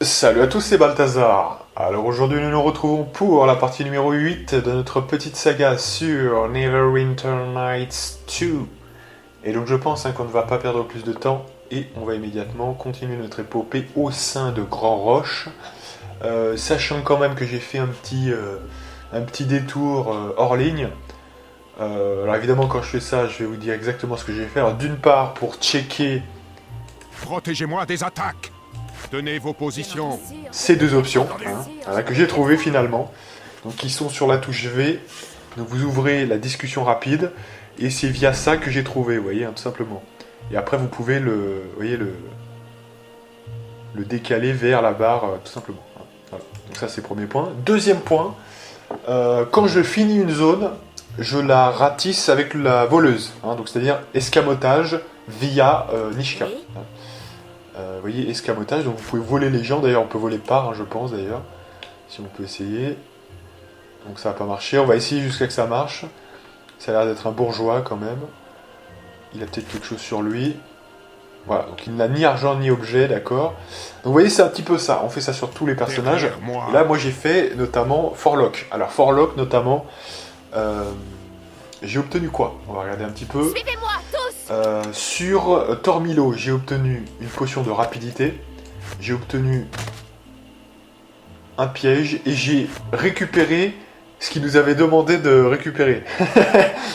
Salut à tous, c'est Balthazar. Alors aujourd'hui nous nous retrouvons pour la partie numéro 8 de notre petite saga sur Neverwinter Nights 2. Et donc je pense qu'on ne va pas perdre plus de temps et on va immédiatement continuer notre épopée au sein de Grand Roche. Sachant quand même que j'ai fait un petit détour hors ligne. Alors évidemment quand je fais ça je vais vous dire exactement ce que je vais faire. D'une part pour checker... Protégez-moi des attaques. Tenez vos positions. Ces deux options voilà, que j'ai trouvées finalement. Donc qui sont sur la touche V. Donc vous ouvrez la discussion rapide. Et c'est via ça que j'ai trouvé, vous voyez, tout simplement. Et après vous pouvez le décaler vers la barre, tout simplement. Voilà. Donc ça c'est le premier point. Deuxième point, quand je finis une zone, je la ratisse avec la voleuse. Donc c'est-à-dire escamotage via Nishka. Vous voyez, escamotage, donc vous pouvez voler les gens, d'ailleurs on peut voler par, je pense d'ailleurs, si on peut essayer. Donc ça va pas marcher, on va essayer jusqu'à que ça marche. Ça a l'air d'être un bourgeois quand même. Il a peut-être quelque chose sur lui. Voilà, donc il n'a ni argent ni objet, d'accord. Donc vous voyez, c'est un petit peu ça, on fait ça sur tous les personnages. Et là, moi j'ai fait notamment Forlock. Alors Forlock notamment, j'ai obtenu quoi? On va regarder un petit peu. Suivez-moi tous. Sur Tormilo, j'ai obtenu une potion de rapidité, j'ai obtenu un piège et j'ai récupéré ce qu'il nous avait demandé de récupérer.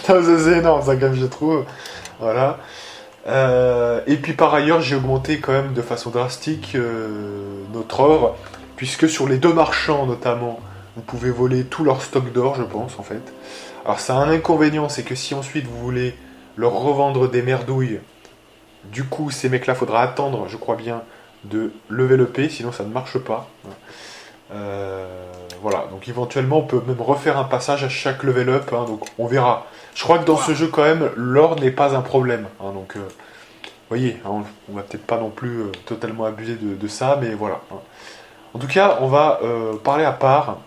C'est énorme ça quand même je trouve. Voilà. Et puis par ailleurs j'ai augmenté quand même de façon drastique notre or, puisque sur les deux marchands notamment, vous pouvez voler tout leur stock d'or je pense en fait. Alors ça a un inconvénient, c'est que si ensuite vous voulez leur revendre des merdouilles, du coup ces mecs là faudra attendre je crois bien de lever le P, sinon ça ne marche pas. Voilà, donc éventuellement on peut même refaire un passage à chaque level up, donc on verra. Je crois que dans ce jeu quand même l'or n'est pas un problème, donc vous voyez, on va peut-être pas non plus totalement abuser de ça, mais voilà. En tout cas on va parler à part,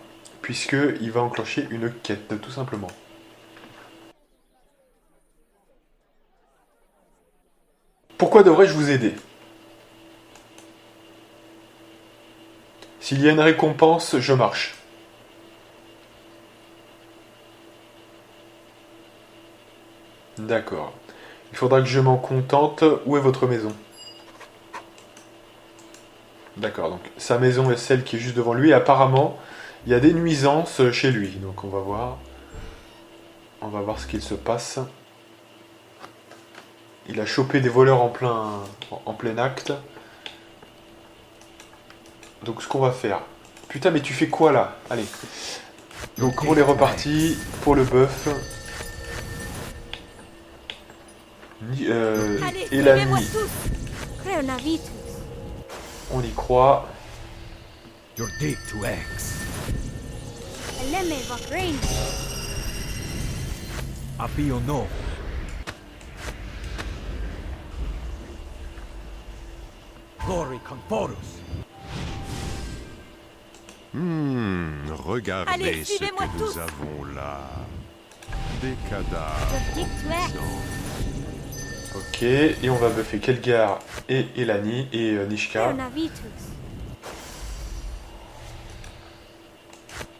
puisqu'il va enclencher une quête tout simplement. Pourquoi devrais-je vous aider? S'il y a une récompense, je marche. D'accord. Il faudra que je m'en contente. Où est votre maison? D'accord, donc sa maison est celle qui est juste devant lui. Et apparemment, il y a des nuisances chez lui. Donc on va voir. On va voir ce qu'il se passe. Il a chopé des voleurs en plein acte. Donc ce qu'on va faire... Putain mais tu fais quoi là? Allez. Donc on est reparti pour le buff. Et la nuit. On y croit. Your dig to X. Apio no. Glory Conforus. Regardez Allez, ce que suivez-moi nous tous. avons là. Des cadavres. Ok, et on va buffer Kelgar et Elani et Nishka.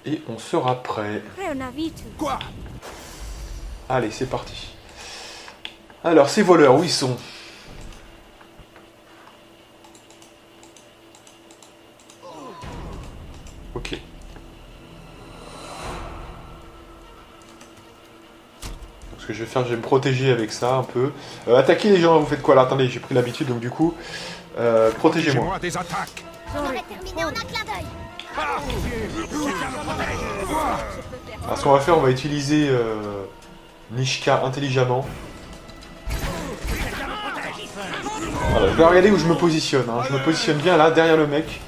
Et on sera prêt. Quoi? Allez, c'est parti. Alors, ces voleurs, où ils sont? Ok. Donc, ce que je vais faire, je vais me protéger avec ça un peu. Attaquer les gens, vous faites quoi là? Attendez, j'ai pris l'habitude, donc du coup, protégez-moi. Des attaques. On va terminer en un clin d'œil. Alors, ce qu'on va faire, on va utiliser Nishka intelligemment. Voilà, je vais regarder où je me positionne. Je me positionne bien là, derrière le mec.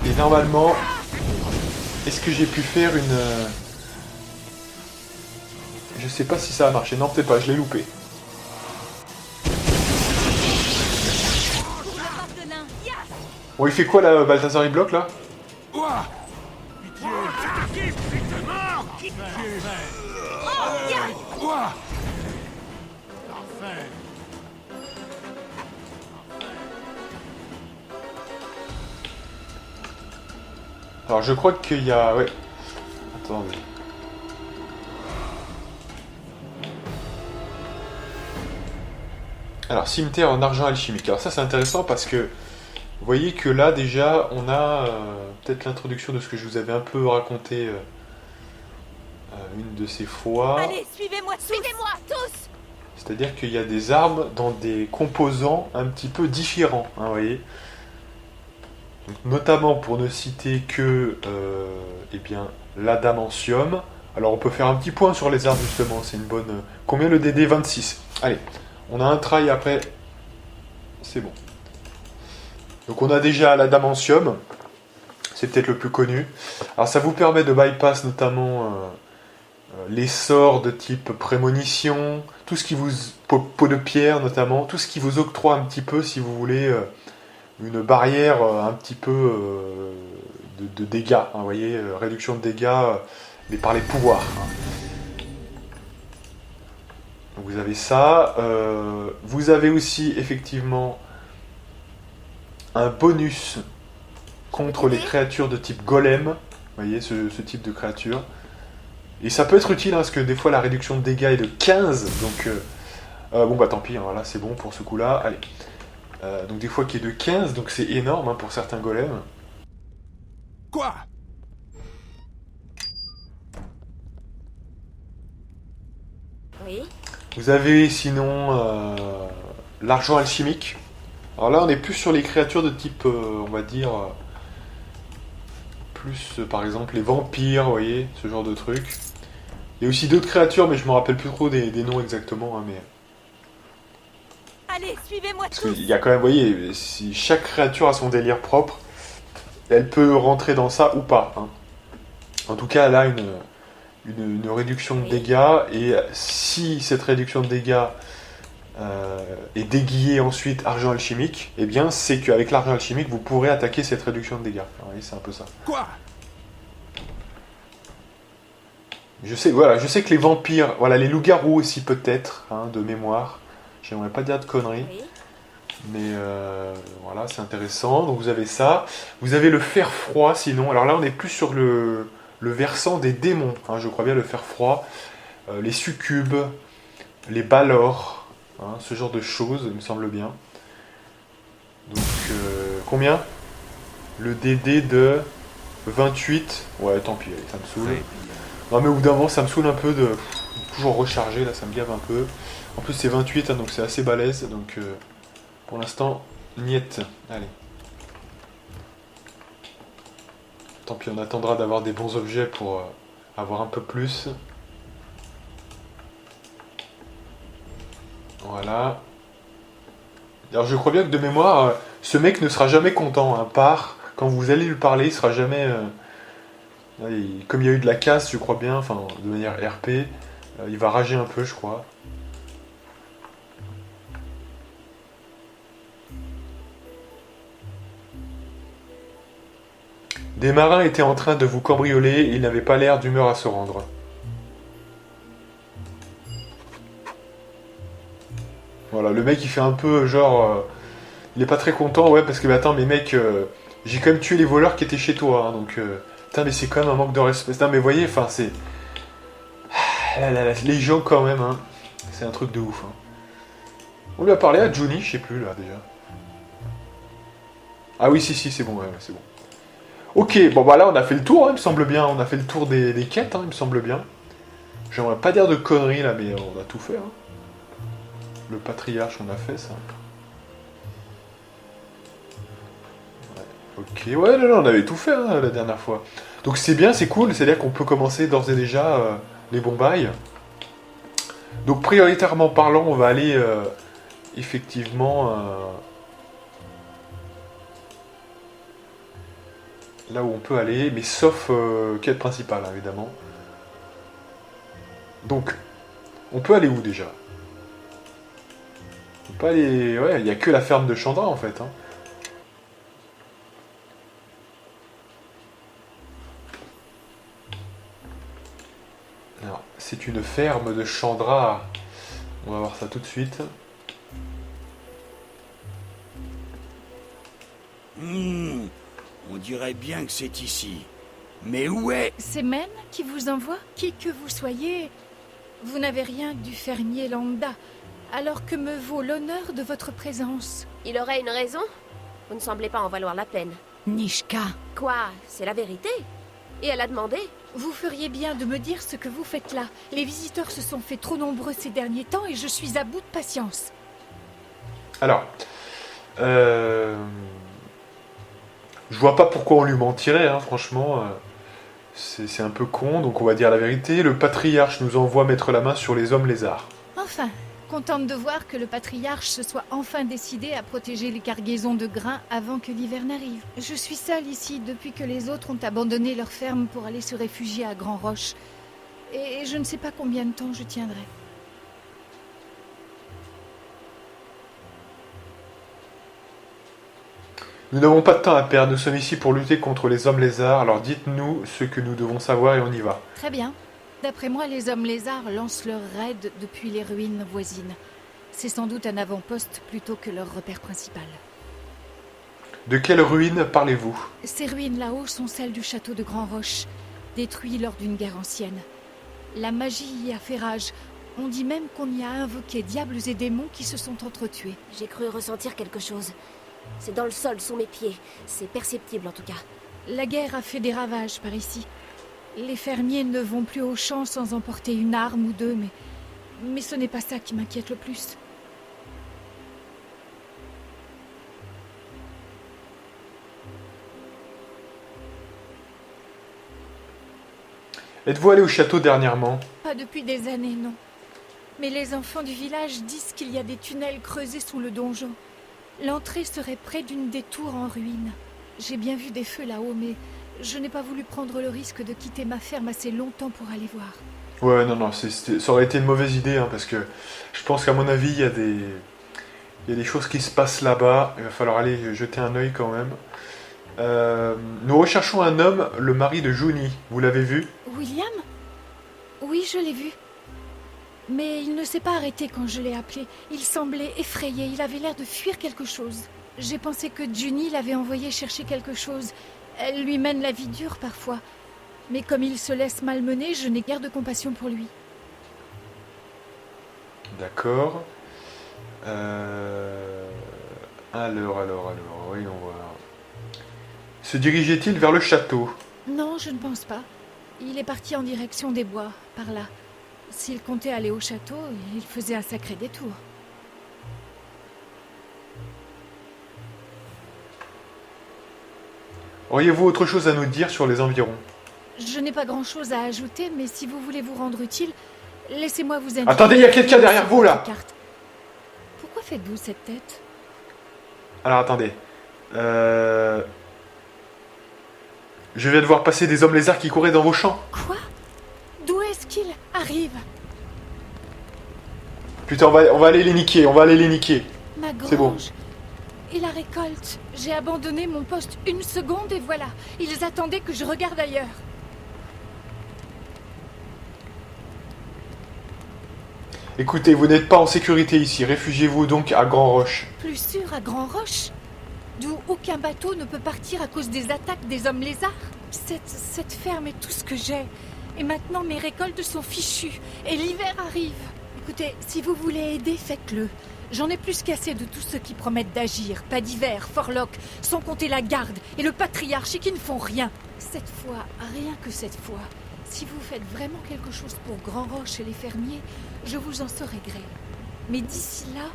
Et normalement, est-ce que j'ai pu faire une... Je sais pas si ça a marché. Non, peut-être pas, je l'ai loupé. Bon, il fait quoi là, Balthazar, il bloque là? Alors je crois qu'il y a... Ouais. Attendez. Alors, cimetière en argent alchimique. Alors ça c'est intéressant parce que vous voyez que là déjà on a peut-être l'introduction de ce que je vous avais un peu raconté une de ces fois. Allez, suivez-moi tous. C'est-à-dire qu'il y a des armes dans des composants un petit peu différents, hein, vous voyez. Donc, notamment pour ne citer que eh bien, l'adamantium. Alors on peut faire un petit point sur les armes justement, c'est une bonne... Combien le DD? 26. Allez, on a un try après, c'est bon. Donc on a déjà l'adamantium, c'est peut-être le plus connu. Alors ça vous permet de bypass notamment les sorts de type prémonition, tout ce qui vous... peau de pierre notamment, tout ce qui vous octroie un petit peu, si vous voulez, une barrière un petit peu de dégâts, hein, vous voyez, réduction de dégâts, mais par les pouvoirs. Hein. Donc vous avez ça. Vous avez aussi effectivement un bonus contre les créatures de type golem. Vous voyez ce type de créature. Et ça peut être utile hein, parce que des fois la réduction de dégâts est de 15. Donc bon bah tant pis, hein, voilà, c'est bon pour ce coup-là. Allez. Donc des fois qui est de 15, donc c'est énorme hein, pour certains golems. Quoi? Oui. Vous avez sinon l'argent alchimique. Alors là, on est plus sur les créatures de type, on va dire, plus par exemple les vampires, vous voyez, ce genre de truc. Il y a aussi d'autres créatures, mais je me rappelle plus trop des noms exactement. Hein, mais... Allez, suivez-moi Parce tous. qu'il y a quand même, vous voyez, si chaque créature a son délire propre, elle peut rentrer dans ça ou pas. Hein. En tout cas, elle a une réduction de dégâts, et si cette réduction de dégâts est déguisée ensuite argent alchimique, eh bien c'est qu'avec l'argent alchimique vous pourrez attaquer cette réduction de dégâts. Vous voyez, c'est un peu ça. Quoi? Je sais, voilà, je sais que les vampires, voilà, les loups-garous aussi peut-être, hein, de mémoire. J'aimerais pas dire de conneries. Oui. Mais voilà, c'est intéressant. Donc vous avez ça. Vous avez le fer froid sinon. Alors là, on est plus sur le versant des démons. Hein, je crois bien le fer froid. Les succubes, les balors, hein, ce genre de choses, il me semble bien. Donc combien? Le DD de 28. Ouais, tant pis, allez, ça me saoule. Non mais au bout d'un moment, ça me saoule un peu de toujours recharger. Là, ça me gave un peu. En plus, c'est 28, hein, donc c'est assez balèze. Donc pour l'instant, niet. Allez. Tant pis, on attendra d'avoir des bons objets pour avoir un peu plus. Voilà. Alors je crois bien que de mémoire, ce mec ne sera jamais content. Hein, part, quand vous allez lui parler, il sera jamais... comme il y a eu de la casse, je crois bien, enfin de manière RP, il va rager un peu, je crois. Des marins étaient en train de vous cambrioler et ils n'avaient pas l'air d'humeur à se rendre. Voilà, le mec il fait un peu genre... il est pas très content, ouais, parce que mais attends, mais mec, j'ai quand même tué les voleurs qui étaient chez toi, hein, donc... putain, mais c'est quand même un manque de respect. Non, mais vous voyez, enfin, c'est... les gens quand même, hein, c'est un truc de ouf. Hein. On lui a parlé à Johnny, je sais plus, là, déjà. Ah oui, si, c'est bon, ouais, c'est bon. Ok, bon bah là on a fait le tour, hein, il me semble bien, on a fait le tour des quêtes, hein, il me semble bien. J'aimerais pas dire de conneries là, mais on a tout fait. Hein. Le patriarche, on a fait ça. Ouais. Ok, ouais, non, on avait tout fait hein, la dernière fois. Donc c'est bien, c'est cool, c'est-à-dire qu'on peut commencer d'ores et déjà les bons bails. Donc prioritairement parlant, on va aller effectivement... là où on peut aller, mais sauf quête principale, hein, évidemment. Donc, on peut aller où déjà? On peut aller... ouais, il n'y a que la ferme de Chandra, en fait. Hein. Alors, c'est une ferme de Chandra. On va voir ça tout de suite. On dirait bien que c'est ici. Mais où est... C'est Men qui vous envoie? Qui que vous soyez, vous n'avez rien du fermier lambda, alors que me vaut l'honneur de votre présence. Il aurait une raison? Vous ne semblez pas en valoir la peine. Nishka, Quoi? C'est la vérité. Et elle a demandé. vous feriez bien de me dire ce que vous faites là. Les visiteurs se sont fait trop nombreux ces derniers temps et je suis à bout de patience. Alors, je vois pas pourquoi on lui mentirait, hein, franchement. C'est un peu con, donc on va dire la vérité. Le patriarche nous envoie mettre la main sur les hommes lézards. Enfin, contente de voir que le patriarche se soit enfin décidé à protéger les cargaisons de grains avant que l'hiver n'arrive. Je suis seule ici depuis que les autres ont abandonné leur ferme pour aller se réfugier à Grand Roche. Et je ne sais pas combien de temps je tiendrai. Nous n'avons pas de temps à perdre, nous sommes ici pour lutter contre les hommes lézards, alors dites-nous ce que nous devons savoir et on y va. Très bien. D'après moi, les hommes lézards lancent leur raid depuis les ruines voisines. C'est sans doute un avant-poste plutôt que leur repère principal. De quelles ruines parlez-vous? Ces ruines là-haut sont celles du château de Grand Roche, détruit lors d'une guerre ancienne. La magie y a fait rage. On dit même qu'on y a invoqué diables et démons qui se sont entretués. J'ai cru ressentir quelque chose. C'est dans le sol, sous mes pieds. C'est perceptible en tout cas. La guerre a fait des ravages par ici. Les fermiers ne vont plus au champ sans emporter une arme ou deux, mais ce n'est pas ça qui m'inquiète le plus. Êtes-vous allé au château dernièrement? Pas depuis des années, non. Mais les enfants du village disent qu'il y a des tunnels creusés sous le donjon. L'entrée serait près d'une des tours en ruine. J'ai bien vu des feux là-haut, mais je n'ai pas voulu prendre le risque de quitter ma ferme assez longtemps pour aller voir. Ouais, non, ça aurait été une mauvaise idée, hein, parce que je pense qu'à mon avis, il y a des choses qui se passent là-bas. Il va falloir aller jeter un œil quand même. Nous recherchons un homme, le mari de Juni. Vous l'avez vu? William? Oui, je l'ai vu. Mais il ne s'est pas arrêté quand je l'ai appelé. Il semblait effrayé, il avait l'air de fuir quelque chose. J'ai pensé que Juni l'avait envoyé chercher quelque chose. Elle lui mène la vie dure parfois. Mais comme il se laisse malmener, je n'ai guère de compassion pour lui. D'accord. Alors, voyons voir. Se dirigeait-il vers le château? Non, je ne pense pas. Il est parti en direction des bois, par là. S'il comptait aller au château, il faisait un sacré détour. Auriez-vous autre chose à nous dire sur les environs? Je n'ai pas grand-chose à ajouter, mais si vous voulez vous rendre utile, laissez-moi vous indiquer... Attendez, il y a quelqu'un derrière vous, là! Carte. Pourquoi faites-vous cette tête? Alors, attendez. Je viens de voir passer des hommes lézards qui couraient dans vos champs. Quoi? D'où est-ce qu'il arrive? Putain, on va aller les niquer, on va aller les niquer. Ma C'est bon. grange. Et la récolte. J'ai abandonné mon poste une seconde et voilà. Ils attendaient que je regarde ailleurs. Écoutez, vous n'êtes pas en sécurité ici. Réfugiez-vous donc à Grand Roche. Plus sûr à Grand Roche? D'où aucun bateau ne peut partir à cause des attaques des hommes lézards? Cette ferme est tout ce que j'ai. Et maintenant mes récoltes sont fichues. Et l'hiver arrive. Écoutez, si vous voulez aider, faites-le. J'en ai plus qu'assez de tous ceux qui promettent d'agir. Pas d'hiver, Forlock, sans compter la garde et le patriarche et qui ne font rien. Cette fois, rien que cette fois, si vous faites vraiment quelque chose pour Grand Roche et les fermiers, je vous en saurai gré. Mais d'ici là,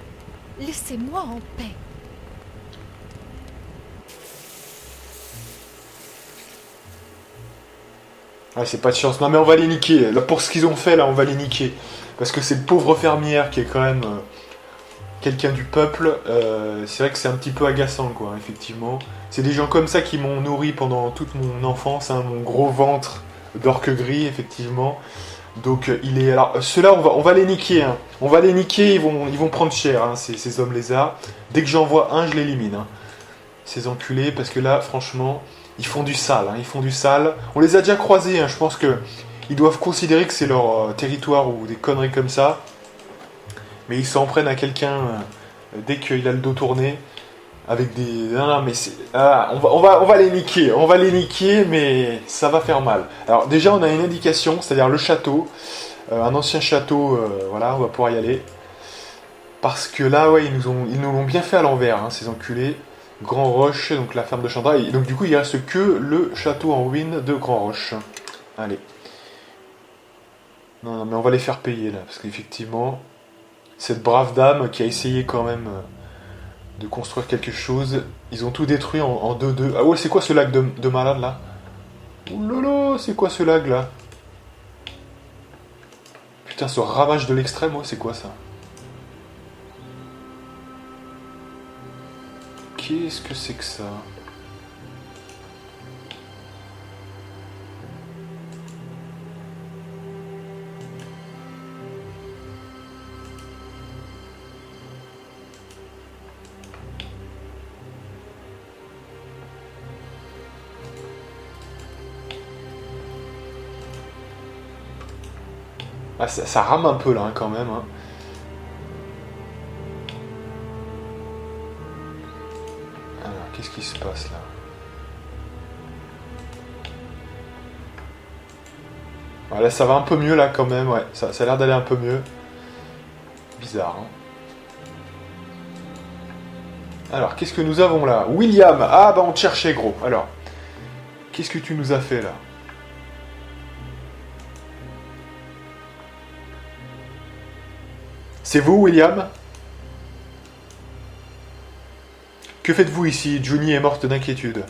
laissez-moi en paix. Ah, c'est pas de chance. Non, mais on va les niquer. Là, pour ce qu'ils ont fait, là, on va les niquer. Parce que cette pauvre fermière qui est quand même quelqu'un du peuple, c'est vrai que c'est un petit peu agaçant, quoi, effectivement. C'est des gens comme ça qui m'ont nourri pendant toute mon enfance, hein, mon gros ventre d'orque gris, effectivement. Donc, Alors, ceux-là, on va les niquer, hein. On va les niquer, ils vont prendre cher, hein, ces hommes lézards. Dès que j'en vois un, je l'élimine, hein. Ces enculés, parce que là, franchement... Ils font du sale, hein, ils font du sale. On les a déjà croisés, hein, je pense que ils doivent considérer que c'est leur territoire ou des conneries comme ça. Mais ils s'en prennent à quelqu'un dès qu'il a le dos tourné. Avec des... Non, mais c'est... Ah, on va les niquer. On va les niquer, mais ça va faire mal. Alors déjà, on a une indication, c'est-à-dire le château. Un ancien château, voilà, on va pouvoir y aller. Parce que là, ouais, ils nous l'ont bien fait à l'envers, hein, ces enculés. Grand Roche, donc la ferme de Chandra. Et donc du coup, il reste que le château en ruine de Grand Roche. Allez. Non, mais on va les faire payer, là. Parce qu'effectivement, cette brave dame qui a essayé quand même... de construire quelque chose. Ils ont tout détruit en 2-2. Ah ouais, c'est quoi ce lac de malade là? Oulala, c'est quoi ce lag là? Putain, ce ravage de l'extrême, ouais, c'est quoi ça? Qu'est-ce que c'est que ça? Ah, ça rame un peu là, hein, quand même. Hein. Alors, qu'est-ce qui se passe là? Ah, là, ça va un peu mieux là quand même, ouais. Ça a l'air d'aller un peu mieux. Bizarre, hein. Alors, qu'est-ce que nous avons là? William! Ah, bah on te cherchait, gros. Alors, qu'est-ce que tu nous as fait là? C'est vous, William? Que faites-vous ici? Juni est morte d'inquiétude.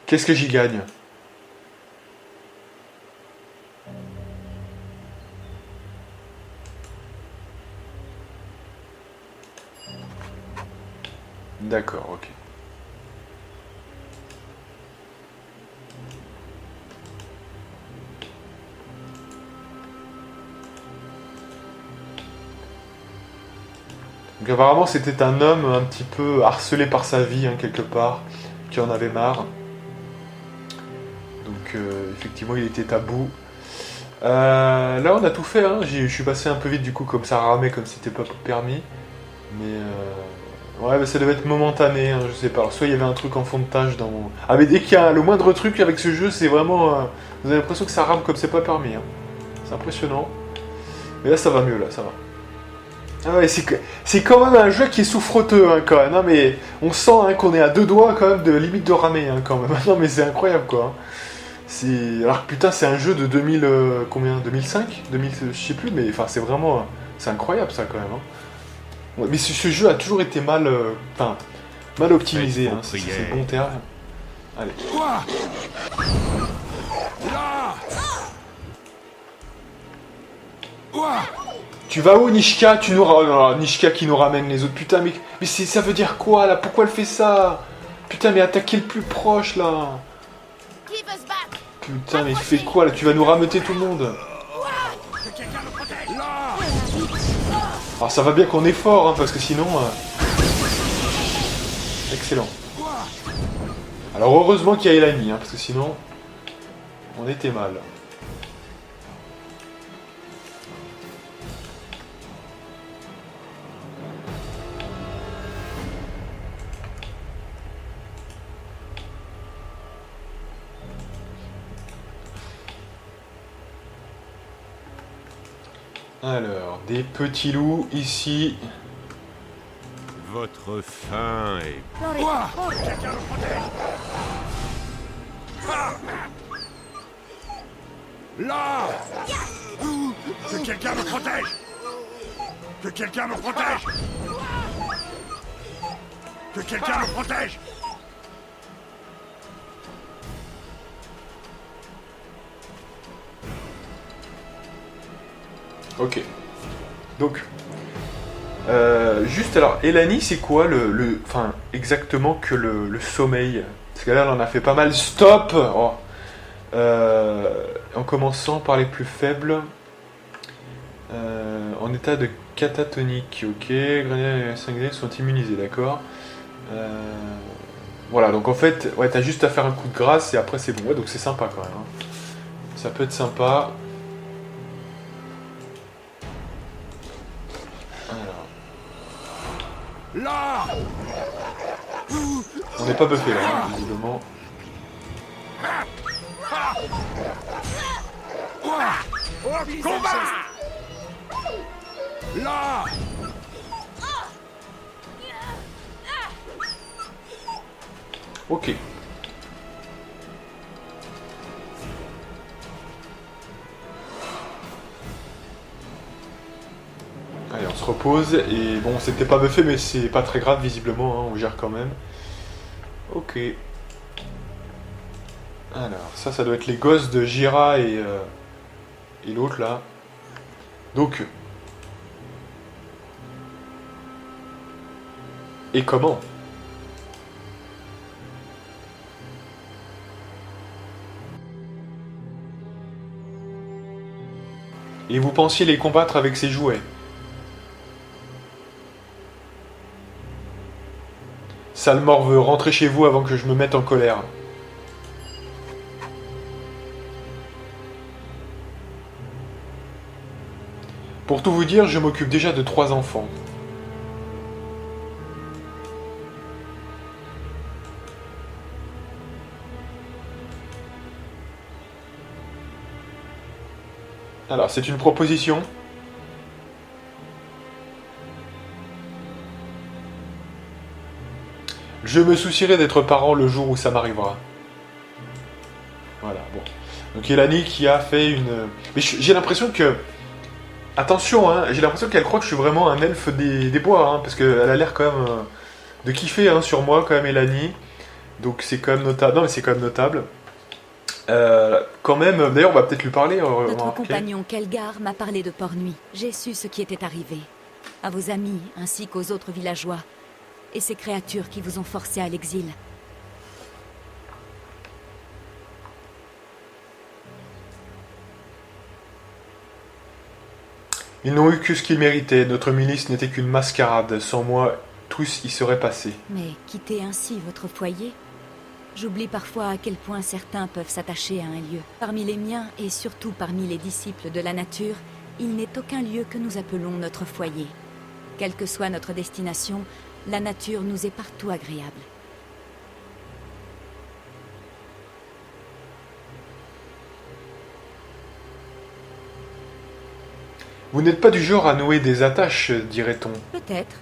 Qu'est-ce que j'y gagne? D'accord, ok. Donc apparemment c'était un homme un petit peu harcelé par sa vie, hein, quelque part, qui en avait marre. Donc effectivement il était à bout. Là on a tout fait, hein. Je suis passé un peu vite du coup, comme ça ramait, comme c'était pas permis. Mais ouais, bah, ça devait être momentané, hein, je sais pas. Alors, soit il y avait un truc en fond de tâche dans mon... Ah mais dès qu'il y a le moindre truc avec ce jeu, c'est vraiment... vous avez l'impression que ça rame comme c'est pas permis. Hein. C'est impressionnant. Mais là ça va mieux, là, ça va. Ah ouais, c'est quand même un jeu qui est souffreteux, hein, quand même. Non mais on sent, hein, qu'on est à deux doigts quand même de limite de ramer, hein, quand même. Non mais c'est incroyable, quoi. Alors putain, c'est un jeu de 2000... combien? 2005 2000, je sais plus, mais enfin c'est vraiment... c'est incroyable ça quand même, hein. Ouais, mais ce jeu a toujours été mal... Enfin, mal optimisé, hein, c'est le bon terme. Allez. Quoi? Là! Quoi? Tu vas où, Nishka? Tu nous Nishka qui nous ramène les autres. Putain, mais ça veut dire quoi, là? Pourquoi elle fait ça? Putain, mais attaquez le plus proche, là. Qui veut se battre? Putain, mais fais quoi, là? Tu vas nous rameuter tout le monde. Alors, ça va bien qu'on est fort, hein, parce que sinon... Excellent. Alors, heureusement qu'il y a Elani, hein, parce que sinon... on était mal. Alors, des petits loups ici. Votre fin est... Quoi? Là! Que quelqu'un me protège! Que quelqu'un me protège! Que quelqu'un me protège! Ok. Donc, juste alors, Elani, c'est quoi enfin, exactement que le sommeil? Parce que là, on en a fait pas mal. Stop! Oh. En commençant par les plus faibles. En état de catatonique, ok. Grenades et cinglés sont immunisés, d'accord. Voilà, donc en fait, ouais, t'as juste à faire un coup de grâce et après c'est bon. Ouais, donc c'est sympa quand même. Hein. Ça peut être sympa. Alors. Là! On n'est pas buffé là, hein, visiblement. Au combat! Là! Ok. Allez, on se repose. Et bon, c'était pas buffé, mais c'est pas très grave, visiblement. Hein, on gère quand même. Ok. Alors, ça doit être les gosses de Jira et l'autre là. Donc. Et comment? Et vous pensiez les combattre avec ces jouets? Sale morveux, rentrez chez vous avant que je me mette en colère. Pour tout vous dire, je m'occupe déjà de 3 enfants. Alors, c'est une proposition. Je me soucierai d'être parent le jour où ça m'arrivera. Voilà, bon. Donc Elani qui a fait une... Mais j'ai l'impression que... Attention, hein, j'ai l'impression qu'elle croit que je suis vraiment un elfe des bois, hein, parce qu'elle a l'air quand même de kiffer hein, sur moi, quand même, Elani. Donc c'est quand même notable. Non, mais c'est quand même notable. Quand même, d'ailleurs, on va peut-être lui parler. Notre compagnon Kelgar m'a parlé de Portnuit. J'ai su ce qui était arrivé. À vos amis, ainsi qu'aux autres villageois. Et ces créatures qui vous ont forcé à l'exil. Ils n'ont eu que ce qu'ils méritaient. Notre milice n'était qu'une mascarade. Sans moi, tous y seraient passés. Mais quitter ainsi votre foyer? J'oublie parfois à quel point certains peuvent s'attacher à un lieu. Parmi les miens, et surtout parmi les disciples de la nature, il n'est aucun lieu que nous appelons notre foyer. Quelle que soit notre destination, la nature nous est partout agréable. Vous n'êtes pas du genre à nouer des attaches, dirait-on. Peut-être.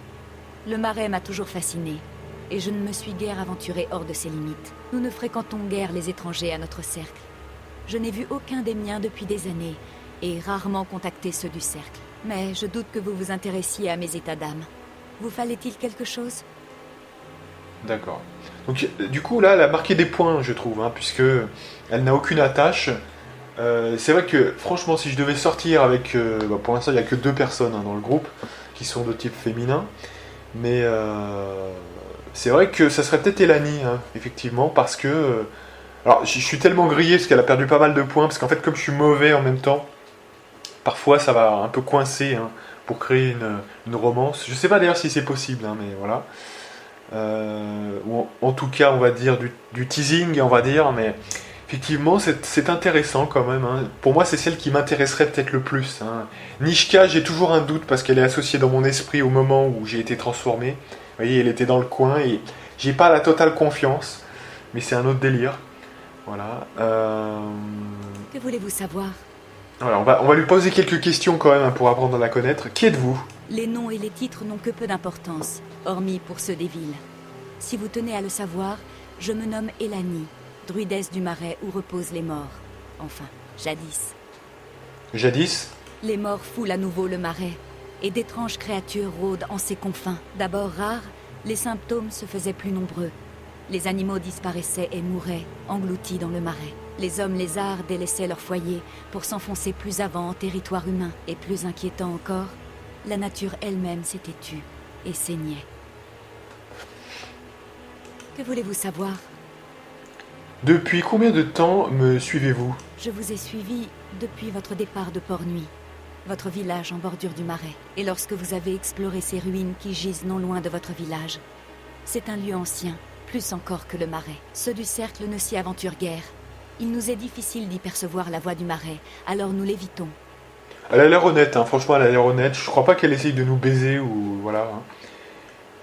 Le marais m'a toujours fasciné, et je ne me suis guère aventurée hors de ses limites. Nous ne fréquentons guère les étrangers à notre cercle. Je n'ai vu aucun des miens depuis des années, et rarement contacté ceux du cercle. Mais je doute que vous vous intéressiez à mes états d'âme. Vous fallait-il quelque chose? D'accord. Donc, du coup, là, elle a marqué des points, je trouve, hein, puisque elle n'a aucune attache. C'est vrai que, franchement, si je devais sortir avec... pour l'instant, il n'y a que 2 personnes hein, dans le groupe, qui sont de type féminin. Mais c'est vrai que ça serait peut-être Elani, hein, effectivement, parce que... alors, je suis tellement grillé, parce qu'elle a perdu pas mal de points, parce qu'en fait, comme je suis mauvais en même temps, parfois, ça va un peu coincer, hein, pour créer une romance. Je sais pas d'ailleurs si c'est possible, hein, mais voilà. Ou en tout cas, on va dire du teasing, on va dire, mais... Effectivement, c'est intéressant quand même. Hein. Pour moi, c'est celle qui m'intéresserait peut-être le plus. Hein. Nishka, j'ai toujours un doute parce qu'elle est associée dans mon esprit au moment où j'ai été transformé. Vous voyez, elle était dans le coin et j'ai pas la totale confiance. Mais c'est un autre délire. Voilà. Que voulez-vous savoir? Voilà, on va lui poser quelques questions quand même hein, pour apprendre à la connaître. Qui êtes-vous? Les noms et les titres n'ont que peu d'importance, hormis pour ceux des villes. Si vous tenez à le savoir, je me nomme Elani. Druidesse du marais où reposent les morts. Enfin, jadis. Jadis? Les morts foulent à nouveau le marais, et d'étranges créatures rôdent en ses confins. D'abord rares, les symptômes se faisaient plus nombreux. Les animaux disparaissaient et mouraient, engloutis dans le marais. Les hommes lézards délaissaient leur foyer pour s'enfoncer plus avant en territoire humain. Et plus inquiétant encore, la nature elle-même s'était tue et saignait. Que voulez-vous savoir ? Depuis combien de temps me suivez-vous? Je vous ai suivi depuis votre départ de Portnuit, votre village en bordure du marais, et lorsque vous avez exploré ces ruines qui gisent non loin de votre village. C'est un lieu ancien, plus encore que le marais. Ceux du cercle ne s'y aventurent guère. Il nous est difficile d'y percevoir la voix du marais, alors nous l'évitons. Elle a l'air honnête, hein. Franchement, elle a l'air honnête. Je crois pas qu'elle essaye de nous baiser ou voilà. Hein.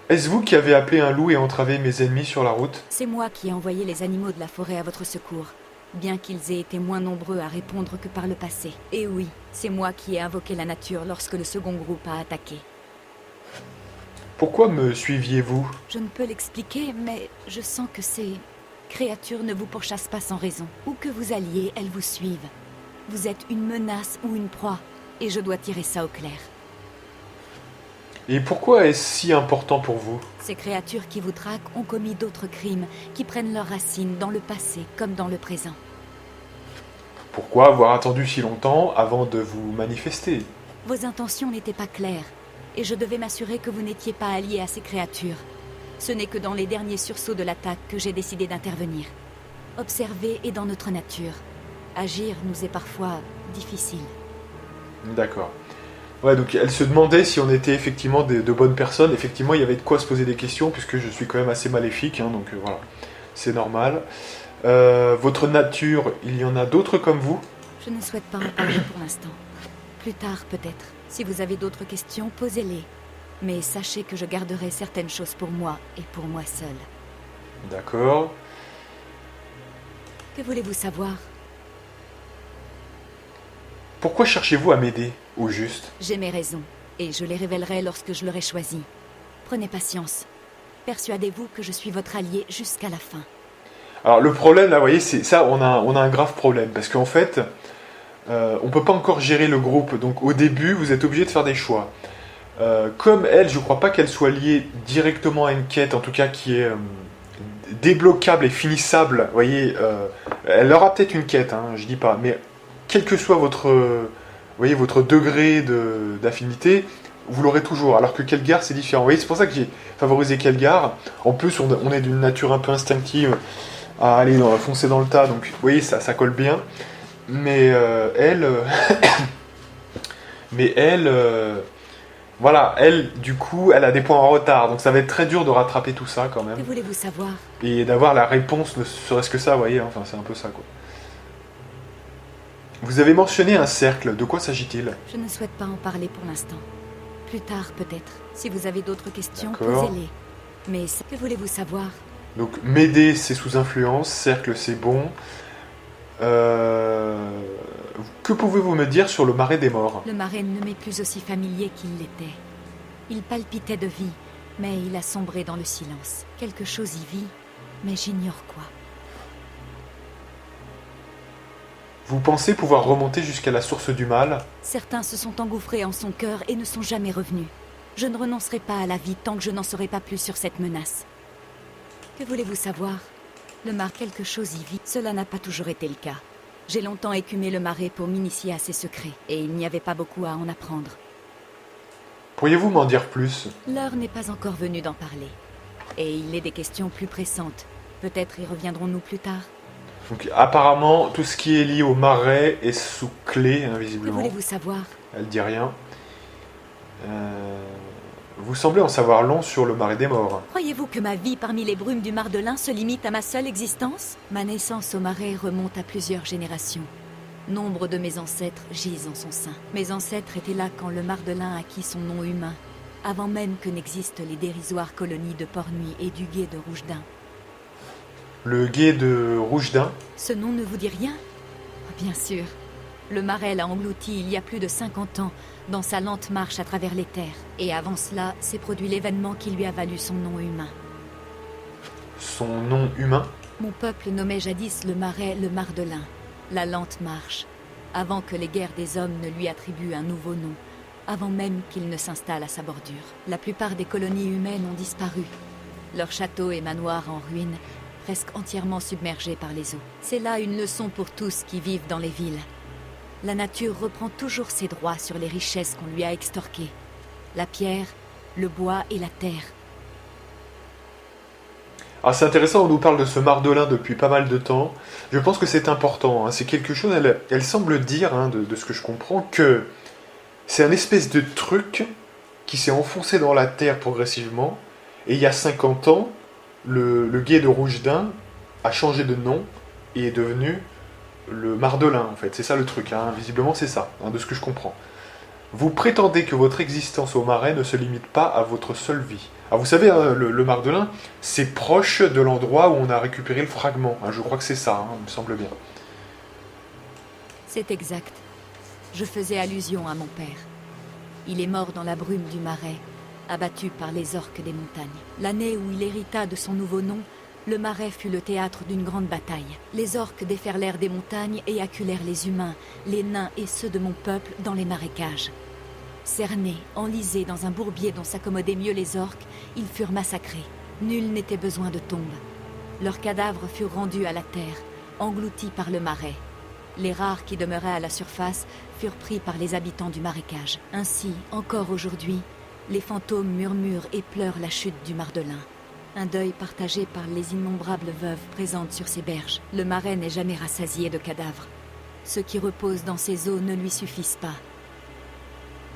Est-ce vous qui avez appelé un loup et entravé mes ennemis sur la route? C'est moi qui ai envoyé les animaux de la forêt à votre secours, bien qu'ils aient été moins nombreux à répondre que par le passé. Et oui, c'est moi qui ai invoqué la nature lorsque le second groupe a attaqué. Pourquoi me suiviez-vous? Je ne peux l'expliquer, mais je sens que ces créatures ne vous pourchassent pas sans raison. Où que vous alliez, elles vous suivent. Vous êtes une menace ou une proie, et je dois tirer ça au clair. Et pourquoi est-ce si important pour vous? Ces créatures qui vous traquent ont commis d'autres crimes, qui prennent leurs racines dans le passé comme dans le présent. Pourquoi avoir attendu si longtemps avant de vous manifester? Vos intentions n'étaient pas claires, et je devais m'assurer que vous n'étiez pas allié à ces créatures. Ce n'est que dans les derniers sursauts de l'attaque que j'ai décidé d'intervenir. Observer est dans notre nature. Agir nous est parfois difficile. D'accord. Ouais, donc elle se demandait si on était effectivement de bonnes personnes. Effectivement, il y avait de quoi se poser des questions, puisque je suis quand même assez maléfique, hein, donc voilà, c'est normal. Votre nature, il y en a d'autres comme vous? Je ne souhaite pas en parler pour l'instant. Plus tard, peut-être. Si vous avez d'autres questions, posez-les. Mais sachez que je garderai certaines choses pour moi et pour moi seule. D'accord. Que voulez-vous savoir? Pourquoi cherchez-vous à m'aider, au juste? J'ai mes raisons, et je les révélerai lorsque je l'aurai choisi. Prenez patience. Persuadez-vous que je suis votre allié jusqu'à la fin. Alors le problème, là, vous voyez, c'est ça, on a un grave problème, parce qu'en fait, on peut pas encore gérer le groupe, donc au début, vous êtes obligé de faire des choix. Comme elle, je crois pas qu'elle soit liée directement à une quête, en tout cas qui est débloquable et finissable. Vous voyez, elle aura peut-être une quête, hein, je dis pas, mais quel que soit votre, vous voyez, votre degré d'affinité, vous l'aurez toujours. Alors que Kelgar, c'est différent. Vous voyez, c'est pour ça que j'ai favorisé Kelgar. En plus, on est d'une nature un peu instinctive à aller foncer dans le tas, donc vous voyez, ça colle bien. Mais elle, voilà, elle, du coup, elle a des points en retard, donc ça va être très dur de rattraper tout ça quand même. Que voulez-vous savoir? Et d'avoir la réponse, ne serait-ce que ça, vous voyez, enfin c'est un peu ça quoi. Vous avez mentionné un cercle, de quoi s'agit-il? Je ne souhaite pas en parler pour l'instant. Plus tard, peut-être. Si vous avez d'autres questions, D'accord. posez-les. Mais que voulez-vous savoir? Donc m'aider, c'est sous influence, cercle, c'est bon. Que pouvez-vous me dire sur le marais des morts? Le marais ne m'est plus aussi familier qu'il l'était. Il palpitait de vie, mais il a sombré dans le silence. Quelque chose y vit, mais j'ignore quoi. Vous pensez pouvoir remonter jusqu'à la source du mal? Certains se sont engouffrés en son cœur et ne sont jamais revenus. Je ne renoncerai pas à la vie tant que je n'en saurai pas plus sur cette menace. Que voulez-vous savoir? Le marais, quelque chose y vit. Cela n'a pas toujours été le cas. J'ai longtemps écumé le marais pour m'initier à ses secrets, et il n'y avait pas beaucoup à en apprendre. Pourriez-vous m'en dire plus? L'heure n'est pas encore venue d'en parler. Et il est des questions plus pressantes. Peut-être y reviendrons-nous plus tard. Donc apparemment, tout ce qui est lié au marais est sous clé, hein, Que visiblement. voulez-vous savoir? Elle dit rien. Vous semblez en savoir long sur le marais des morts. Croyez-vous que ma vie parmi les brumes du Mardelin se limite à ma seule existence? Ma naissance au marais remonte à plusieurs générations. Nombre de mes ancêtres gisent en son sein. Mes ancêtres étaient là quand le Mardelin acquit son nom humain, avant même que n'existent les dérisoires colonies de Portnuit et du gué de Rougedain. Le gué de Rougedain. Ce nom ne vous dit rien? Bien sûr. Le marais l'a englouti il y a plus de 50 ans, dans sa lente marche à travers les terres. Et avant cela, s'est produit l'événement qui lui a valu son nom humain. Son nom humain? Mon peuple nommait jadis le marais le Mardelin, la lente marche, avant que les guerres des hommes ne lui attribuent un nouveau nom, avant même qu'il ne s'installe à sa bordure. La plupart des colonies humaines ont disparu. Leurs châteaux et manoirs en ruine, presque entièrement submergés par les eaux. C'est là une leçon pour tous qui vivent dans les villes. La nature reprend toujours ses droits sur les richesses qu'on lui a extorquées. La pierre, le bois et la terre. Ah, c'est intéressant, on nous parle de ce Mardelin depuis pas mal de temps. Je pense que c'est important, hein. C'est quelque chose, elle semble dire, hein, de ce que je comprends, que c'est un espèce de truc qui s'est enfoncé dans la terre progressivement. Et il y a 50 ans, le gué de Rougedain a changé de nom et est devenu le Mardelin, en fait. C'est ça le truc, hein. Visiblement c'est ça, hein, de ce que je comprends. Vous prétendez que votre existence au Marais ne se limite pas à votre seule vie. Alors vous savez, hein, le Mardelin, c'est proche de l'endroit où on a récupéré le fragment. Hein, je crois que c'est ça, hein, il me semble bien. C'est exact. Je faisais allusion à mon père. Il est mort dans la brume du Marais, abattu par les orques des montagnes. L'année où il hérita de son nouveau nom, le Marais fut le théâtre d'une grande bataille. Les orques déferlèrent des montagnes et acculèrent les humains, les nains et ceux de mon peuple dans les marécages. Cernés, enlisés dans un bourbier dont s'accommodaient mieux les orques, ils furent massacrés. Nul n'était besoin de tombe. Leurs cadavres furent rendus à la terre, engloutis par le Marais. Les rares qui demeuraient à la surface furent pris par les habitants du marécage. Ainsi, encore aujourd'hui, les fantômes murmurent et pleurent la chute du Mardelin. Un deuil partagé par les innombrables veuves présentes sur ces berges. Le Marais n'est jamais rassasié de cadavres. Ceux qui reposent dans ses eaux ne lui suffisent pas.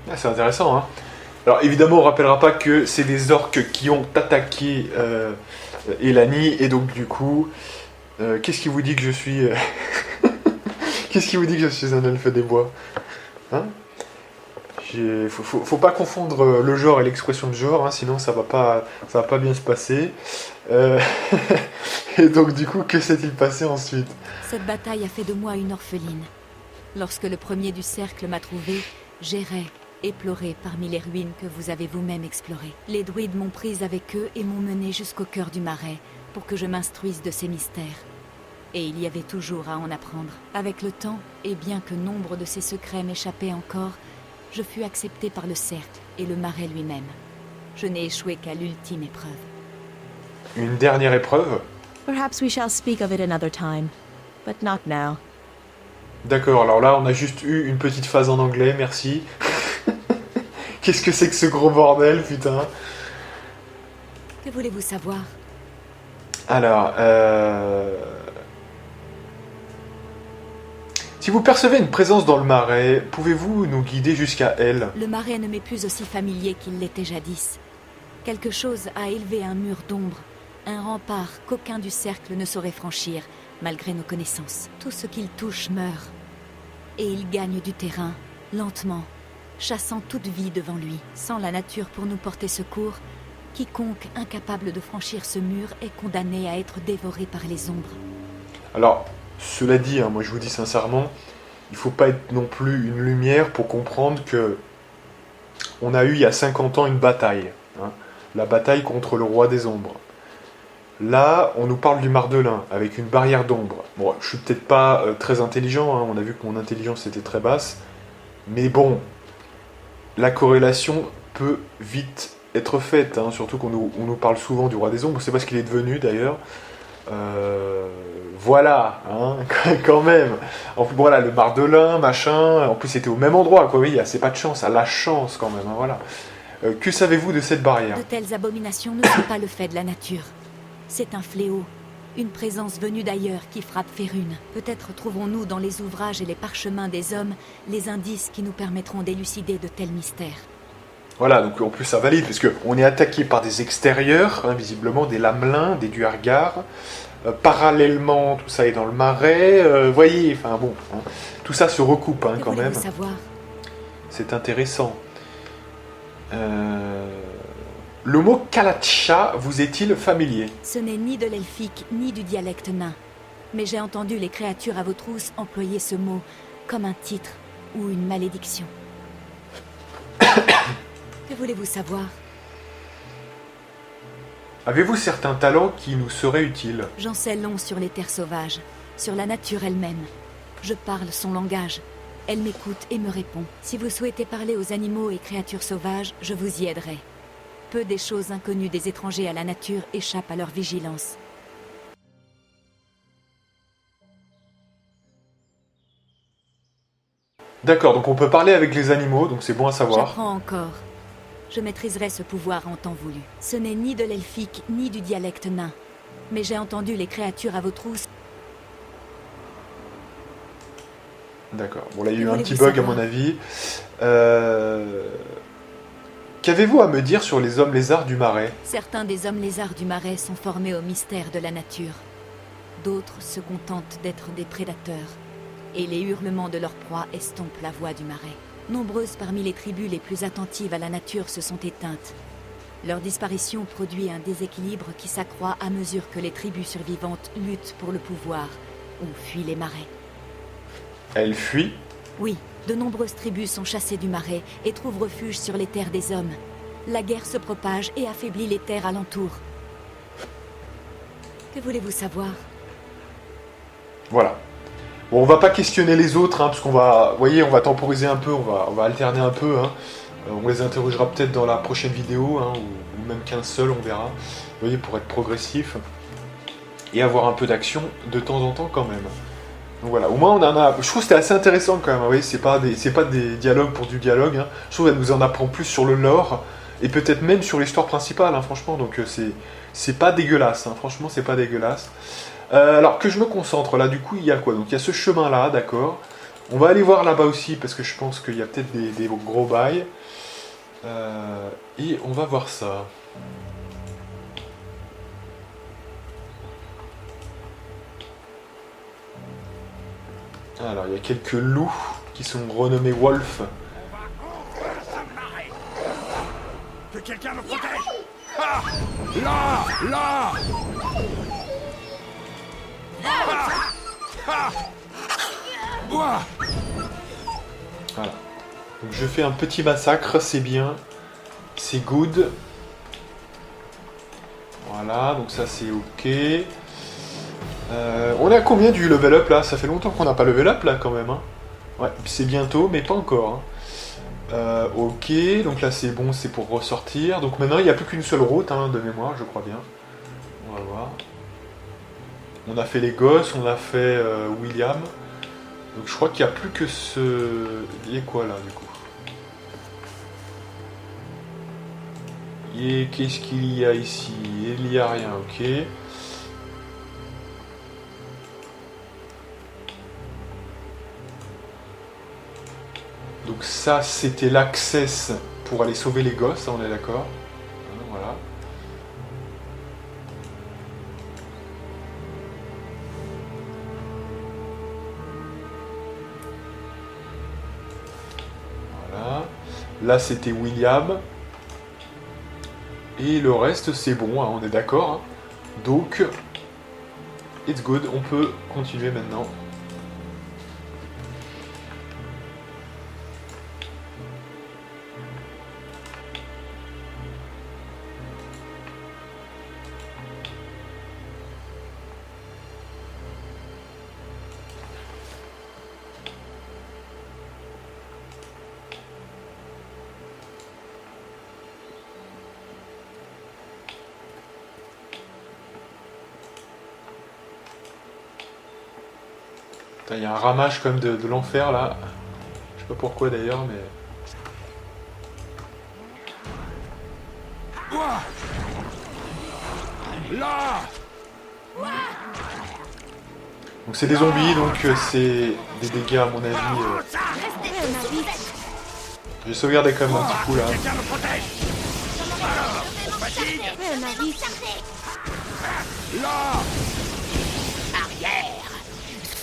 Ah, c'est intéressant, hein. Alors évidemment, on ne rappellera pas que c'est des orques qui ont attaqué Elani, et donc du coup, qu'est-ce qui vous dit que je suis... Qu'est-ce qui vous dit que je suis un elfe des bois? Hein? Faut pas confondre le genre et l'expression de genre, hein, sinon ça va pas bien se passer. Et donc du coup, que s'est-il passé ensuite? Cette bataille a fait de moi une orpheline. Lorsque le premier du cercle m'a trouvée, j'errais, éplorée parmi les ruines que vous avez vous-même explorées. Les druides m'ont prise avec eux et m'ont menée jusqu'au cœur du Marais pour que je m'instruise de ces mystères. Et il y avait toujours à en apprendre. Avec le temps, et bien que nombre de ces secrets m'échappaient encore, je fus acceptée par le cercle et le Marais lui-même. Je n'ai échoué qu'à l'ultime épreuve. Une dernière épreuve? Perhaps we shall speak of it another time, but not now. D'accord, alors là on a juste eu une petite phase en anglais, merci. Qu'est-ce que c'est que ce gros bordel, putain? Que voulez-vous savoir? Alors, si vous percevez une présence dans le Marais, pouvez-vous nous guider jusqu'à elle? Le Marais ne m'est plus aussi familier qu'il l'était jadis. Quelque chose a élevé un mur d'ombre, un rempart qu'aucun du cercle ne saurait franchir, malgré nos connaissances. Tout ce qu'il touche meurt. Et il gagne du terrain, lentement, chassant toute vie devant lui. Sans la nature pour nous porter secours, quiconque incapable de franchir ce mur est condamné à être dévoré par les ombres. Alors, cela dit, hein, moi je vous dis sincèrement, il ne faut pas être non plus une lumière pour comprendre que on a eu il y a 50 ans une bataille. Hein, la bataille contre le roi des ombres. Là, on nous parle du Mardelin, avec une barrière d'ombre. Bon, je suis peut-être pas très intelligent, hein, on a vu que mon intelligence était très basse, mais bon, la corrélation peut vite être faite, hein, surtout qu'on nous parle souvent du roi des ombres, on ne sait pas ce qu'il est devenu d'ailleurs. Voilà, hein, quand même. En plus, voilà, le Mardelin, machin, en plus c'était au même endroit, quoi, oui, c'est pas de chance, à la chance quand même, hein, voilà. Que savez-vous de cette barrière? De telles abominations ne sont pas le fait de la nature. C'est un fléau, une présence venue d'ailleurs qui frappe Férune. Peut-être trouvons-nous dans les ouvrages et les parchemins des hommes les indices qui nous permettront d'élucider de tels mystères. Voilà, donc en plus ça valide, parce qu'on est attaqué par des extérieurs, hein, visiblement des Lamelins, des Duergar. Parallèlement, tout ça est dans le Marais, voyez, enfin bon, hein, tout ça se recoupe hein, quand même. Savoir. C'est intéressant. Le mot Kalatsha vous est-il familier? Ce n'est ni de l'elfique ni du dialecte nain, mais j'ai entendu les créatures à vos trousses employer ce mot comme un titre ou une malédiction. Que voulez-vous savoir? Avez-vous certains talents qui nous seraient utiles? J'en sais long sur les terres sauvages, sur la nature elle-même. Je parle son langage. Elle m'écoute et me répond. Si vous souhaitez parler aux animaux et créatures sauvages, je vous y aiderai. Peu des choses inconnues des étrangers à la nature échappent à leur vigilance. D'accord, donc on peut parler avec les animaux, donc c'est bon à savoir. J'apprends encore. Je maîtriserai ce pouvoir en temps voulu. Ce n'est ni de l'elfique ni du dialecte nain, mais j'ai entendu les créatures à vos trousses. D'accord, bon là il y a eu un petit bug à mon avis. Qu'avez-vous à me dire sur les hommes lézards du Marais? Certains des hommes lézards du Marais sont formés au mystère de la nature. D'autres se contentent d'être des prédateurs, et les hurlements de leur proie estompent la voix du marais. Nombreuses parmi les tribus les plus attentives à la nature se sont éteintes. Leur disparition produit un déséquilibre qui s'accroît à mesure que les tribus survivantes luttent pour le pouvoir ou fuient les marais. Elle fuit. Oui, de nombreuses tribus sont chassées du marais et trouvent refuge sur les terres des hommes. La guerre se propage et affaiblit les terres alentours. Que voulez-vous savoir? Voilà. Bon, on va pas questionner les autres, hein, parce qu'on va, vous voyez, on va temporiser un peu, on va alterner un peu. Hein. On les interrogera peut-être dans la prochaine vidéo, hein, ou même qu'un seul, on verra. Vous voyez, pour être progressif et avoir un peu d'action de temps en temps quand même. Donc voilà, au moins on en a. Je trouve que c'était assez intéressant quand même. Vous voyez, c'est pas des dialogues pour du dialogue. Hein. Je trouve qu'elle nous en apprend plus sur le lore et peut-être même sur l'histoire principale, hein, franchement. Donc c'est pas dégueulasse, hein, franchement, c'est pas dégueulasse. Alors que je me concentre là, du coup, il y a quoi? Donc il y a ce chemin-là, d'accord. On va aller voir là-bas aussi parce que je pense qu'il y a peut-être des gros bails. Et on va voir ça. Alors il y a quelques loups qui sont renommés Wolf. Que quelqu'un me protège. Ah! Là! Voilà. Donc je fais un petit massacre, c'est bien. C'est good. Voilà, donc ça c'est ok. On est à combien du level up là? Ça fait longtemps qu'on n'a pas level up là quand même. Hein. Ouais, c'est bientôt, mais pas encore. Hein. Ok, donc là c'est bon, c'est pour ressortir. Donc maintenant il n'y a plus qu'une seule route hein, de mémoire, je crois bien. On va voir. On a fait les gosses, on a fait William. Donc je crois qu'il n'y a plus que ce... Il y a quoi là du coup? Et qu'est-ce qu'il y a ici? Il n'y a rien, ok. Donc ça c'était l'access pour aller sauver les gosses, on est d'accord. Voilà. Voilà. Là c'était William. Et le reste c'est bon, hein, on est d'accord. Hein. Donc, it's good, on peut continuer maintenant. Il y a un ramage quand même de l'enfer là. Je sais pas pourquoi d'ailleurs, mais... Là! Donc c'est des zombies, donc c'est des dégâts à mon avis. J'ai sauvegardé quand même un petit coup là. Quelqu'un me protège. Là! Arrière!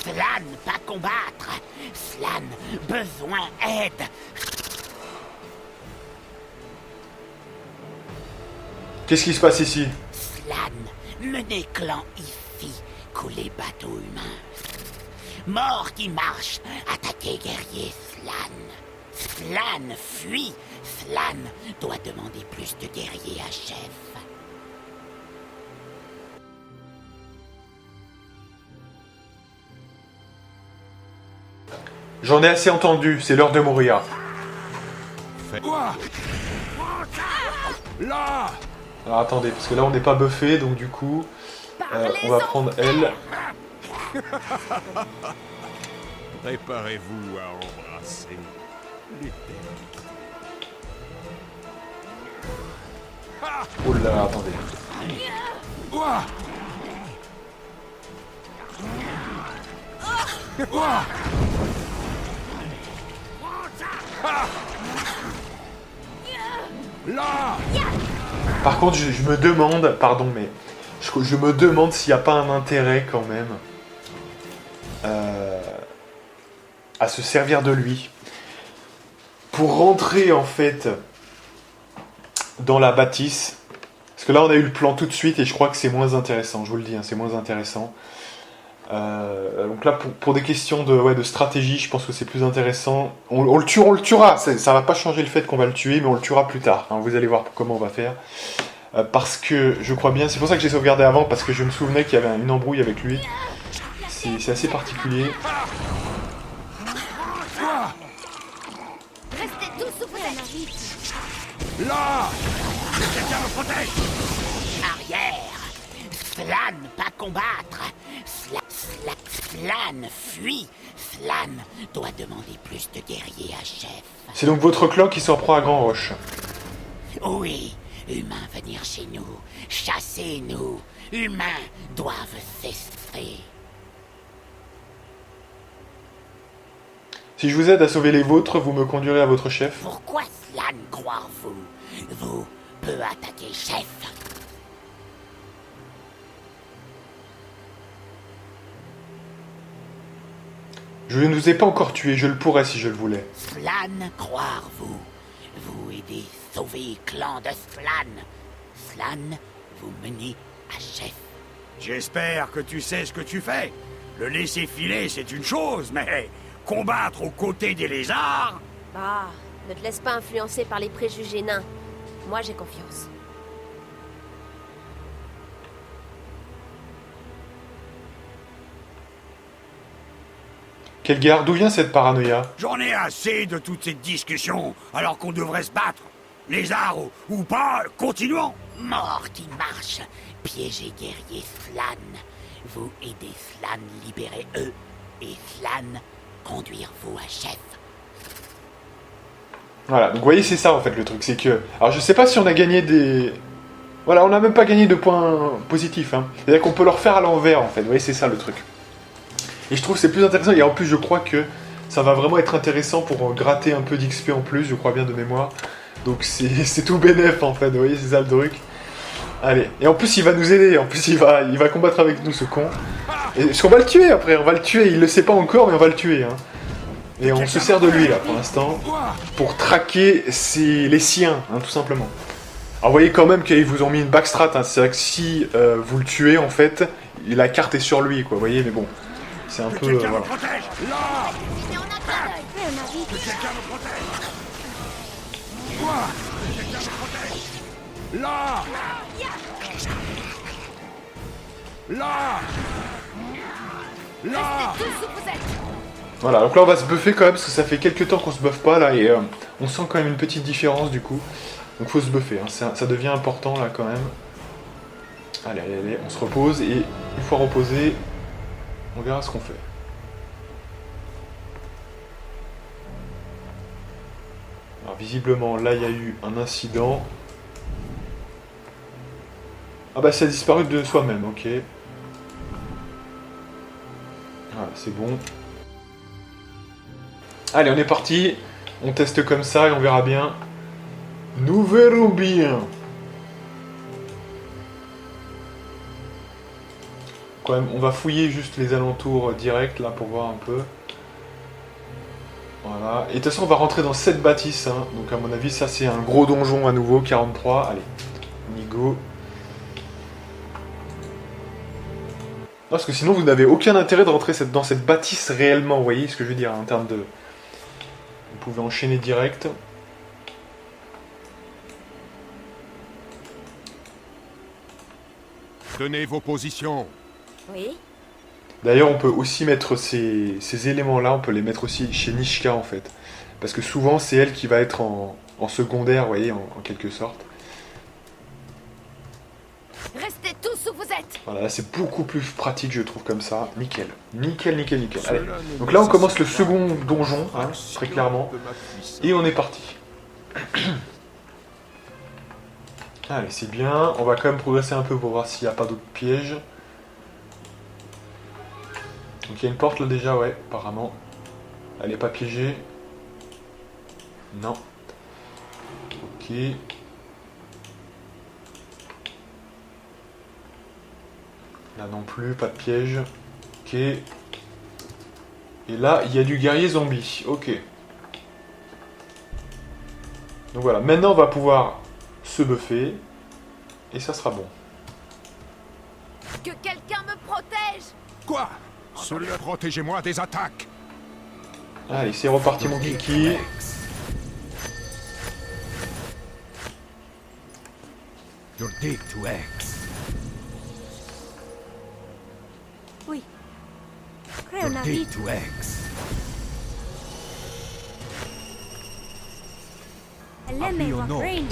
Slann, pas combattre! Slann, besoin aide! Qu'est-ce qui se passe ici? Slann, mener clan ici, couler bateau humain. Mort qui marche, attaquer guerrier Slann. Slann fuit, Slann doit demander plus de guerriers à chef. J'en ai assez entendu, c'est l'heure de mourir. Là! Alors attendez, parce que là on n'est pas buffé, donc du coup, on va prendre elle. Préparez-vous à embrasser l'éternité. Oh là, attendez. Là! Par contre, je me demande, pardon, mais je me demande s'il n'y a pas un intérêt quand même à se servir de lui pour rentrer en fait dans la bâtisse. Parce que là on a eu le plan tout de suite et je crois que c'est moins intéressant, je vous le dis, hein, c'est moins intéressant. Donc là pour des questions de stratégie, je pense que c'est plus intéressant. On le tuera, ça va pas changer le fait qu'on va le tuer, mais on le tuera plus tard, hein, vous allez voir comment on va faire. Parce que je crois bien, c'est pour ça que j'ai sauvegardé avant, parce que je me souvenais qu'il y avait une embrouille avec lui. C'est assez particulier. Restez tous où vous êtes. Là! Que quelqu'un me protège! Arrière! Slan, pas combattre! Slan fuit! Slan doit demander plus de guerriers à chef. C'est donc votre clan qui s'en prend à Grand Roche. Oui, humains venir chez nous, chassez-nous. Humains doivent cesser. Si je vous aide à sauver les vôtres, vous me conduirez à votre chef. Pourquoi Slan croire-vous? Vous peut attaquer chef. Je ne vous ai pas encore tué, je le pourrais si je le voulais. Slan croire-vous? Vous aidez sauver clan de Slan. Slan vous menez à chef. J'espère que tu sais ce que tu fais. Le laisser filer, c'est une chose, mais combattre aux côtés des lézards... Bah, ne te laisse pas influencer par les préjugés nains. Moi, j'ai confiance. Kelgar, d'où vient cette paranoïa? J'en ai assez de toute cette discussion, alors qu'on devrait se battre. Lézards ou pas, continuons. Mort qui marche, piégez guerrier Slan. Vous aidez Slan libérer eux, et Slan conduire vous à chef. Voilà, donc vous voyez, c'est ça en fait le truc, c'est que... Alors je sais pas si on a gagné des... Voilà, on n'a même pas gagné de points positifs, hein. C'est-à-dire qu'on peut leur faire à l'envers en fait, vous voyez, c'est ça le truc. Et je trouve que c'est plus intéressant, et en plus je crois que ça va vraiment être intéressant pour gratter un peu d'XP en plus, je crois bien de mémoire. Donc c'est tout bénef en fait, vous voyez, c'est ça le truc. Allez, et en plus il va nous aider, en plus il va combattre avec nous ce con. Et, parce qu'on va le tuer après, on va le tuer, il le sait pas encore mais on va le tuer, hein. Et on se sert de lui là pour l'instant, pour traquer les siens, hein, tout simplement. Alors vous voyez quand même qu'ils vous ont mis une backstrat, hein. C'est vrai que si vous le tuez en fait, la carte est sur lui quoi, vous voyez, mais bon. C'est un peu... Quelqu'un me voilà. protège. Là! Que quelqu'un me protège. Quoi? Que quelqu'un me protège. Là! Là! Là! Voilà, donc là on va se buffer quand même, parce que ça fait quelques temps qu'on se buffe pas là, et on sent quand même une petite différence du coup. Donc faut se buffer, hein. Ça devient important là quand même. Allez, allez, allez, on se repose, et une fois reposé, on verra ce qu'on fait. Alors visiblement là il y a eu un incident. Ah bah ça a disparu de soi-même, ok. Voilà, c'est bon. Allez, on est parti. On teste comme ça et on verra bien. Nous verrons bien. Quand même, on va fouiller juste les alentours directs là pour voir un peu. Voilà. Et de toute façon, on va rentrer dans cette bâtisse, hein. Donc à mon avis, ça c'est un gros donjon à nouveau, 43. Allez, on y go. Parce que sinon, vous n'avez aucun intérêt de rentrer dans cette bâtisse réellement, vous voyez ce que je veux dire en termes de... Vous pouvez enchaîner direct. Tenez vos positions. Oui. D'ailleurs, on peut aussi mettre ces éléments-là, on peut les mettre aussi chez Nishka en fait. Parce que souvent, c'est elle qui va être en secondaire, vous voyez, en quelque sorte. Restez tous où vous êtes. Voilà, là, c'est beaucoup plus pratique, je trouve, comme ça. Nickel. Nickel, nickel, nickel. Allez. Donc là, on commence le second donjon, hein, très clairement. Et on est parti. Allez, c'est bien. On va quand même progresser un peu pour voir s'il n'y a pas d'autres pièges. Donc il y a une porte là déjà, ouais, apparemment. Elle n'est pas piégée. Non. Ok. Là non plus, pas de piège. Ok. Et là, il y a du guerrier zombie. Ok. Donc voilà, maintenant on va pouvoir se buffer. Et ça sera bon. Que quelqu'un me protège! Quoi? Protégez-moi des attaques. Allez, c'est reparti mon kiki. You're dead to X. Oui. Crée You're un dead avis. to X. Elle Appuie aime au voir nord. Rain.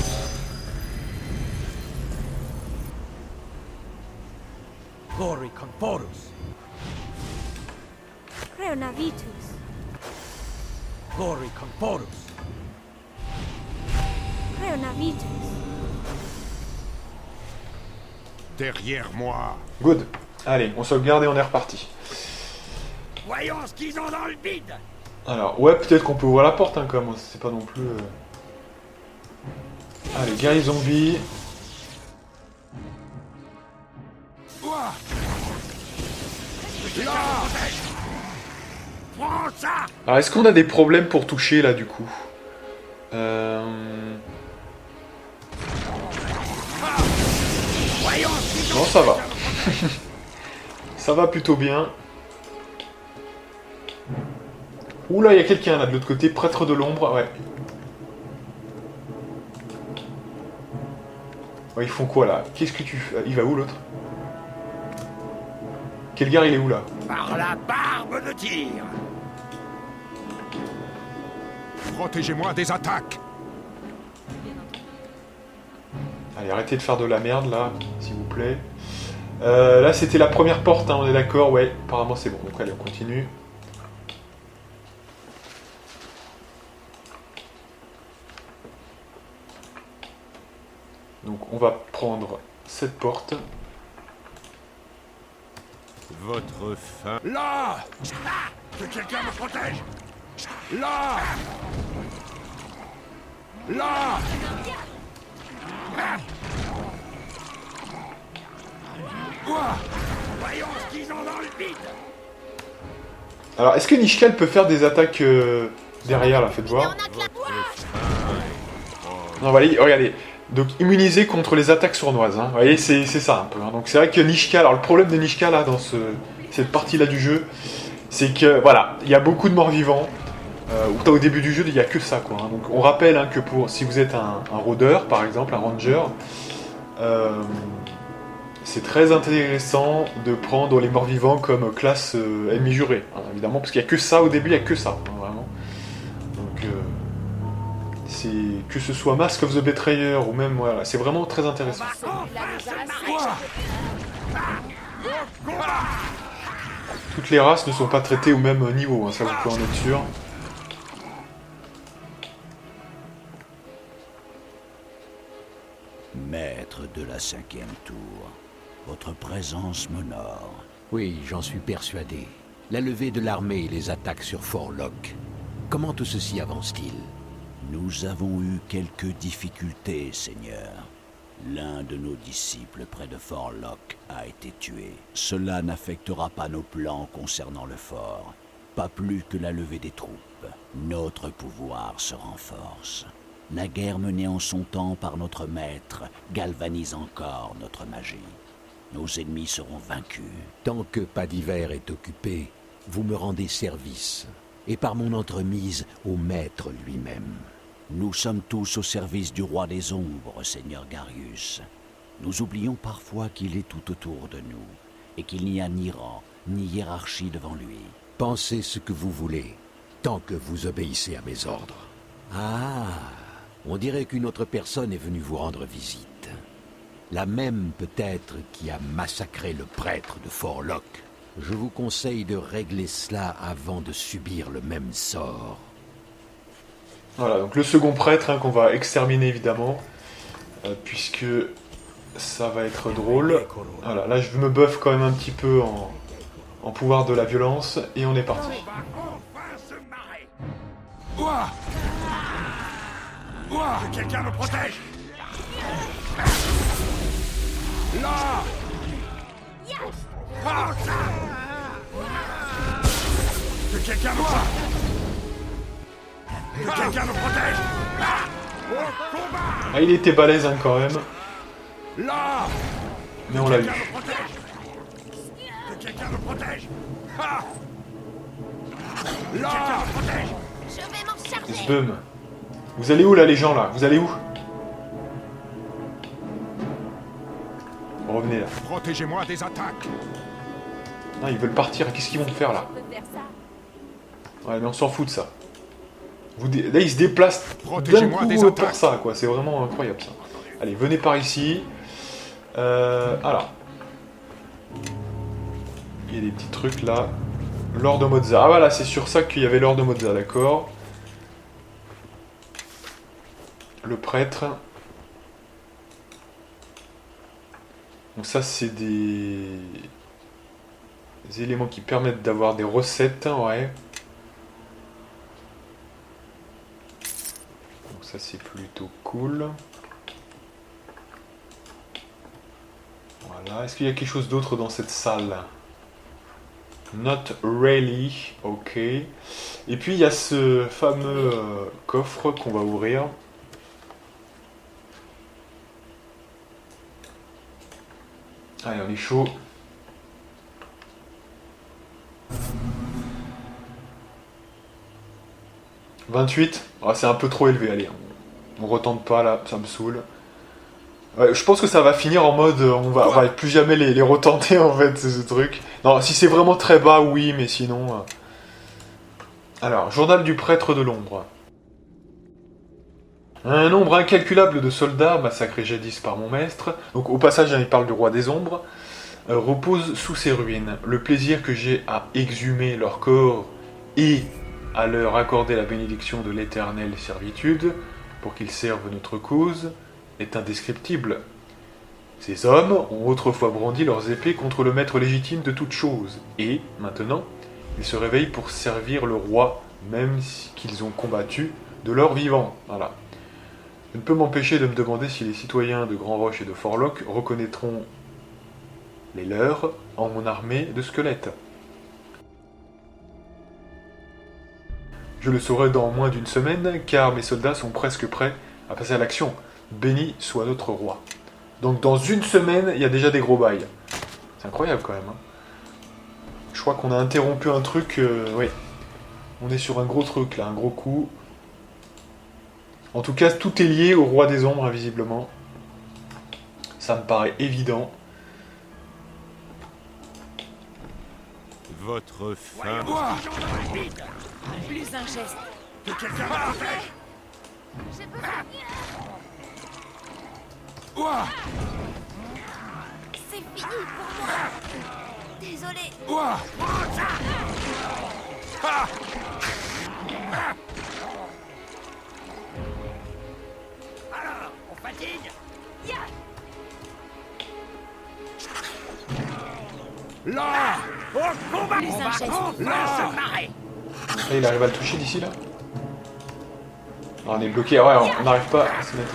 Glory Conforus. Crée un avis tous. Glory Conforus. Crée un avis tous. Derrière moi. Good. Allez, on sauvegarde et on est reparti. Voyons ce qu'ils ont dans le bide. Alors, ouais, peut-être qu'on peut ouvrir la porte, hein, quand même. C'est pas non plus... Allez, guerrier zombie. Ouah. Là. Prends ça. Alors, est-ce qu'on a des problèmes pour toucher, là, du coup Voyons ce qu'ils ont. Non, ça va. Ça va plutôt bien. Oula, il y a quelqu'un, là, de l'autre côté. Prêtre de l'ombre, ouais. Ouais, ils font quoi, là? Qu'est-ce que tu fais? Il va où, l'autre? Quel gars, il est où, là? Par la barbe de tir. Protégez-moi des attaques. Allez, arrêtez de faire de la merde, là, s'il vous plaît. Là, c'était la première porte, hein, on est d'accord, ouais. Apparemment, c'est bon. Donc, allez, on continue. Donc, on va prendre cette porte. Votre fin. Là. Que quelqu'un me protège. Là. Là. Ouah. Voyons ce qu'ils ont dans le bide. Alors, est-ce que Nishkal peut faire des attaques derrière, là? Faites voir. Non, voilà, regardez. Donc, immunisé contre les attaques sournoises. Hein. Vous voyez, c'est ça un peu. Hein. Donc, c'est vrai que Nishkal... Alors, le problème de Nishkal, là, dans cette partie-là du jeu, c'est que, voilà, il y a beaucoup de morts-vivants. Au début du jeu, il n'y a que ça, quoi. Hein. Donc, on rappelle hein, que si vous êtes un rôdeur, par exemple, un ranger, c'est très intéressant de prendre les morts-vivants comme classe ennemi juré, hein, évidemment, parce qu'il n'y a que ça au début, il n'y a que ça, hein, vraiment. Donc, que ce soit Mask of the Betrayer ou même, voilà, c'est vraiment très intéressant. Toutes les races ne sont pas traitées au même niveau, hein, ça vous pouvez en être sûr. Maître de la 5e tour, votre présence m'honore. Oui, j'en suis persuadé. La levée de l'armée et les attaques sur Fort Locke. Comment tout ceci avance-t-il? Nous avons eu quelques difficultés, Seigneur. L'un de nos disciples près de Fort Locke a été tué. Cela n'affectera pas nos plans concernant le fort, pas plus que la levée des troupes. Notre pouvoir se renforce. La guerre menée en son temps par notre maître galvanise encore notre magie. Nos ennemis seront vaincus. Tant que Pas d'hiver est occupé, vous me rendez service, et par mon entremise au maître lui-même. Nous sommes tous au service du roi des ombres, Seigneur Garius. Nous oublions parfois qu'il est tout autour de nous, et qu'il n'y a ni rang, ni hiérarchie devant lui. Pensez ce que vous voulez, tant que vous obéissez à mes ordres. Ah, on dirait qu'une autre personne est venue vous rendre visite. La même peut-être qui a massacré le prêtre de Fort Locke. Je vous conseille de régler cela avant de subir le même sort. Voilà, donc le second prêtre hein, qu'on va exterminer évidemment, puisque ça va être drôle. Voilà, là je me buff quand même un petit peu en pouvoir de la violence, et on est parti. Ouah. Ouah. Que quelqu'un me protège. Là. Prends ça. Que Que quelqu'un me protège. Que quelqu'un me protège. Au combat. Ah, il était balèze hein, quand même. Là. Mais on l'a eu. Que quelqu'un me protège. Ah. Là. Quelqu'un me protège. Je vais m'en charger. Zbeum. Vous allez où là les gens là? Vous allez où? Revenez là. Protégez-moi des attaques. Ah, ils veulent partir. Qu'est-ce qu'ils vont faire là? Je peux faire ça. Ouais, mais on s'en fout de ça. Là, ils se déplacent d'un Protégez-moi des coup attaques. pour ça, quoi. C'est vraiment incroyable, ça. Allez, venez par ici. Alors. Il y a des petits trucs, là. Lord Mozza. Ah, voilà, c'est sur ça qu'il y avait Lord Mozza, d'accord. Le prêtre. Donc ça, c'est des éléments qui permettent d'avoir des recettes, ouais. Ça c'est plutôt cool. Voilà. Est-ce qu'il y a quelque chose d'autre dans cette salle? Not really. Ok. Et puis il y a ce fameux coffre qu'on va ouvrir. Allez, on est chaud. « 28 » ah, c'est un peu trop élevé, allez. On retente pas là, ça me saoule. Ouais, je pense que ça va finir en mode on va plus jamais les retenter en fait, ce truc. Non, si c'est vraiment très bas, oui, mais sinon... Alors, journal du prêtre de l'ombre. Un nombre incalculable de soldats, massacrés jadis par mon maître, donc au passage il parle du roi des ombres, repose sous ces ruines. Le plaisir que j'ai à exhumer leur corps et à leur accorder la bénédiction de l'éternelle servitude, pour qu'ils servent notre cause, est indescriptible. Ces hommes ont autrefois brandi leurs épées contre le maître légitime de toutes choses, et, maintenant, ils se réveillent pour servir le roi, même qu'ils ont combattu de leur vivant. Voilà. Je ne peux m'empêcher de me demander si les citoyens de Grand Roche et de Forlock reconnaîtront les leurs en mon armée de squelettes. Je le saurai dans moins d'une semaine, car mes soldats sont presque prêts à passer à l'action. Béni soit notre roi. Donc dans une semaine, il y a déjà des gros bails. C'est incroyable quand même. Hein. Je crois qu'on a interrompu un truc... oui. On est sur un gros truc là, un gros coup. En tout cas, tout est lié au roi des ombres, invisiblement. Ça me paraît évident. Votre fin. Plus un geste. Que quelqu'un me protège. J'ai besoin. C'est fini pour moi. Désolé. Alors, on fatigue. Là. Au combat. Plus un geste. Là. Se marrer. Là, il arrive à le toucher d'ici là. Non, on est bloqué, ouais, on n'arrive pas à se mettre.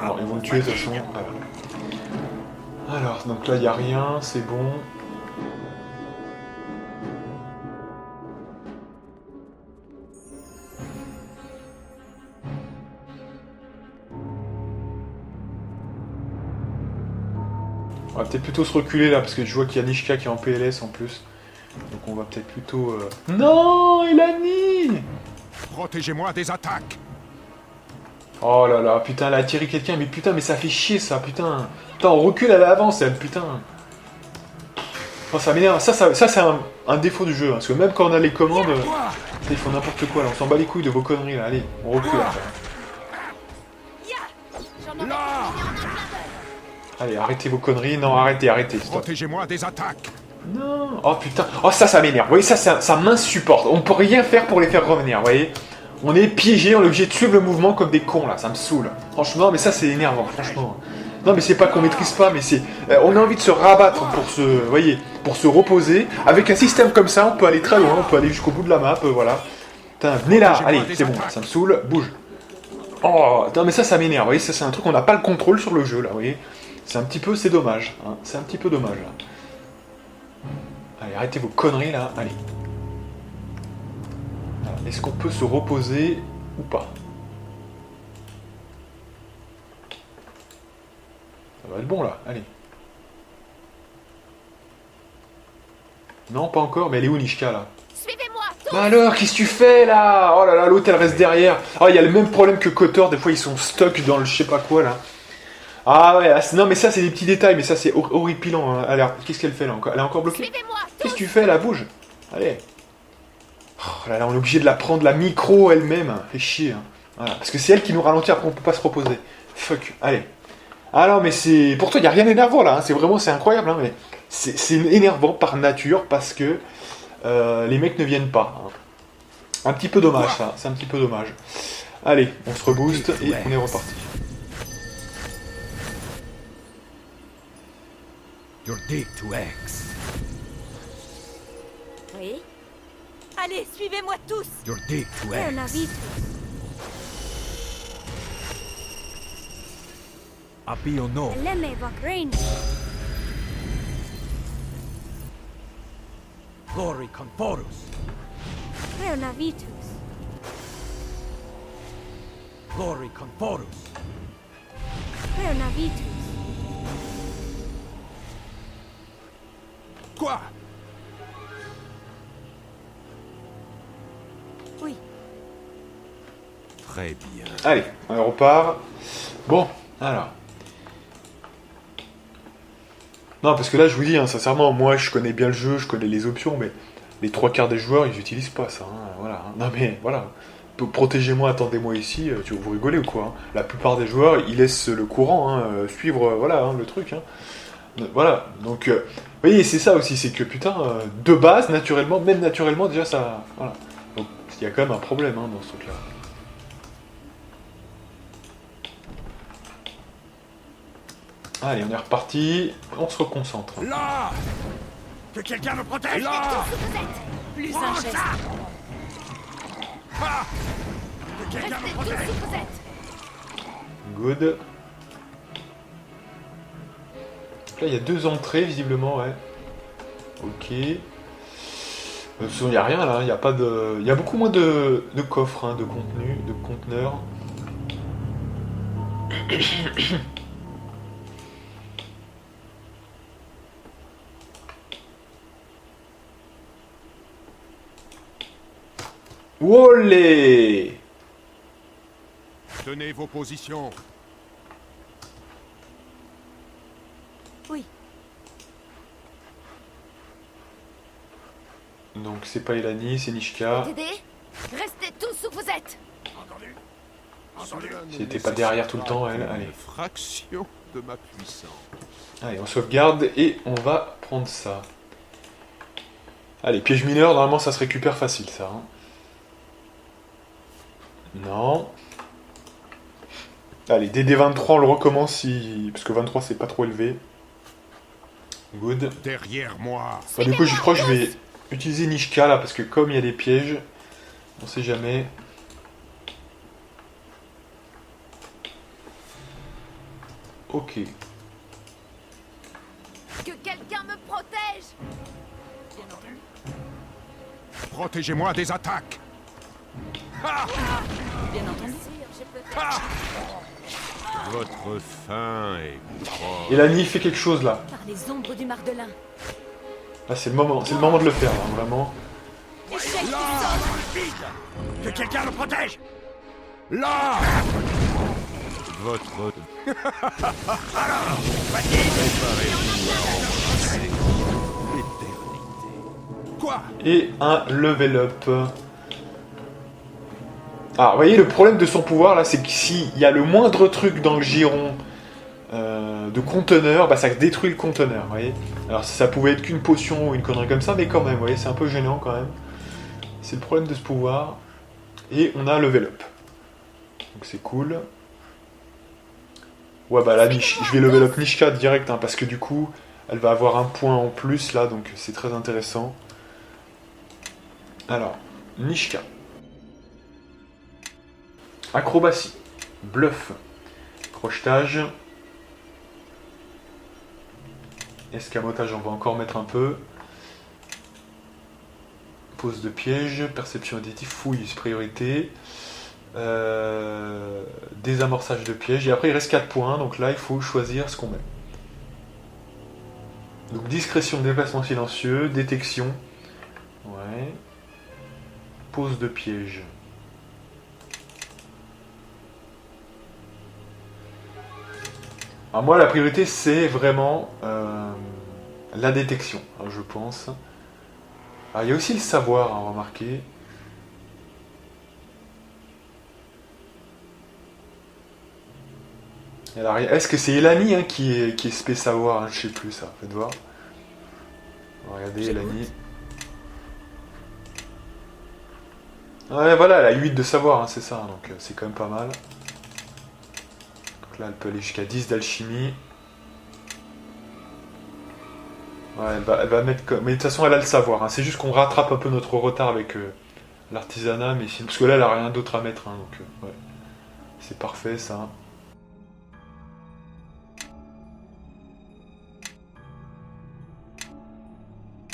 Non, ils vont le tuer de toute façon. Alors, donc là, il n'y a rien, c'est bon. On va peut-être plutôt se reculer là, parce que je vois qu'il y a Nishka qui est en PLS en plus. Donc on va peut-être plutôt... Non, Elani! Protégez-moi des attaques. Oh là là, putain, elle a attiré quelqu'un, mais putain, mais ça fait chier ça, putain. Putain, on recule à l'avance, elle, putain. Oh, ça m'énerve, ça c'est un défaut du jeu, hein, parce que même quand on a les commandes, ils font n'importe quoi, là, on s'en bat les couilles de vos conneries, là, allez, on recule. Là. Allez, arrêtez vos conneries, non, arrêtez, stop. Protégez-moi des attaques. Non, oh putain, oh ça m'énerve, vous voyez, ça m'insupporte, on peut rien faire pour les faire revenir, vous voyez. On est piégé, on est obligé de suivre le mouvement comme des cons là, ça me saoule. Franchement, mais ça c'est énervant, franchement. Non mais c'est pas qu'on maîtrise pas, mais c'est... on a envie de se rabattre pour se... Vous voyez, pour se reposer. Avec un système comme ça, on peut aller très loin, on peut aller jusqu'au bout de la map, voilà. Putain, venez là, allez, c'est bon, ça me saoule, bouge. Oh, non mais ça m'énerve, vous voyez, ça c'est un truc, on n'a pas le contrôle sur le jeu là, vous voyez. C'est un petit peu, c'est dommage, hein, c'est un petit peu dommage là. Allez, arrêtez vos conneries là, allez. Est-ce qu'on peut se reposer ou pas? Ça va être bon là, allez. Non, pas encore, mais elle est où Nishka là? Suivez-moi. Bah alors, qu'est-ce que tu fais là? Oh là là, l'autre elle reste derrière. Ah, il y a le même problème que Kotor, des fois ils sont stuck dans le je sais pas quoi là. Ah ouais, non mais ça c'est des petits détails, mais ça c'est horripilant. Hein. Alors, qu'est-ce qu'elle fait là encore? Elle est encore bloquée? Suivez-moi. Qu'est-ce que tu fais là? Bouge. Allez. Oh là là, on est obligé de la prendre la micro elle-même. Fait chier. Hein. Voilà. Parce que c'est elle qui nous ralentit, après on peut pas se reposer. Fuck. Allez. Ah non mais c'est... Pour toi, il n'y a rien d'énervant là. Hein. C'est incroyable. Hein, mais c'est énervant par nature parce que les mecs ne viennent pas. Hein. Un petit peu dommage ça. C'est un petit peu dommage. Allez, on se rebooste et on est reparti. You're deep to X. Oui. Allez, suivez-moi tous. You're deep to X. Apio no. Glory Conforus. Glory Conforus. Quoi? Oui. Très bien. Allez, on repart. Bon, alors. Non, parce que là, je vous dis, hein, sincèrement, moi, je connais bien le jeu, je connais les options, mais les 3/4 des joueurs, ils n'utilisent pas ça. Hein, voilà. Non, mais voilà. Protégez-moi, attendez-moi ici, vous rigolez ou quoi? Hein. La plupart des joueurs, ils laissent le courant hein, suivre, voilà, hein, le truc. Hein. Voilà, donc, vous voyez, c'est ça aussi, c'est que putain, de base, naturellement, même naturellement, déjà, ça. Voilà. Donc, il y a quand même un problème hein, dans ce truc-là. Allez, on est reparti, on se reconcentre. Là! Que quelqu'un me protège! Restez Là! tous où vous êtes. Plus Prends un geste. ça! Ah! Que quelqu'un me Restez tous protège! où vous êtes. Good. Donc là, il y a 2 entrées, visiblement, ouais. Ok. Il n'y a rien là, il y a pas de... Il y a beaucoup moins de coffres, hein, de contenu, de conteneurs. Wolé! Tenez vos positions. Oui. Donc c'est pas Elani, c'est Nishka. Dédé, restez tous où vous êtes. Entendu? Entendu? Si elle était pas derrière tout le temps, elle, allez. Une fraction de ma puissance. Allez, on sauvegarde et on va prendre ça. Allez, piège mineur, normalement ça se récupère facile ça. Hein. Non. Allez, DD23, on le recommence si... Parce que 23 c'est pas trop élevé. Good. Derrière moi. Bah, du coup, je crois que je vais utiliser Nishka là, parce que comme il y a des pièges, on sait jamais. Ok. Que quelqu'un me protège. Protégez-moi des attaques. Bien entendu. Sûr, je peux faire. Votre fin est proche. Elani fait quelque chose là. Par les ombres du Mardelin. Là, c'est le moment de le faire, là, vraiment. Échec. Que quelqu'un me protège! Là. Votre... Quoi? Et un level up. Ah, vous voyez, le problème de son pouvoir, là, c'est que s'il y a le moindre truc dans le giron de conteneur, bah ça détruit le conteneur, vous voyez. Alors, ça pouvait être qu'une potion ou une connerie comme ça, mais quand même, vous voyez, c'est un peu gênant, quand même. C'est le problème de ce pouvoir. Et on a un level up. Donc, c'est cool. Ouais, bah là, je vais level up Nishka direct, hein, parce que du coup, elle va avoir un point en plus, là, donc c'est très intéressant. Alors, Nishka. Acrobatie, bluff, crochetage, escamotage, on va encore mettre un peu. Pose de piège, perception auditive, fouille, priorité. Désamorçage de piège. Et après, il reste 4 points. Donc là, il faut choisir ce qu'on met. Donc discrétion, déplacement silencieux, détection. Ouais. Pose de piège. Alors moi, la priorité, c'est vraiment la détection, hein, je pense. Alors, il y a aussi le savoir, hein, remarquez. Alors, est-ce que c'est Elani, hein, qui est spé savoir, hein, je sais plus ça, faites voir. Regardez Elani. Ouais, voilà, elle a 8 de savoir, hein, c'est ça, hein, donc c'est quand même pas mal. Donc là, elle peut aller jusqu'à 10 d'alchimie. Ouais, elle va mettre comme... Mais de toute façon, elle a le savoir, hein. C'est juste qu'on rattrape un peu notre retard avec l'artisanat, mais sinon... Parce que là, elle a rien d'autre à mettre, hein, donc ouais. C'est parfait, ça.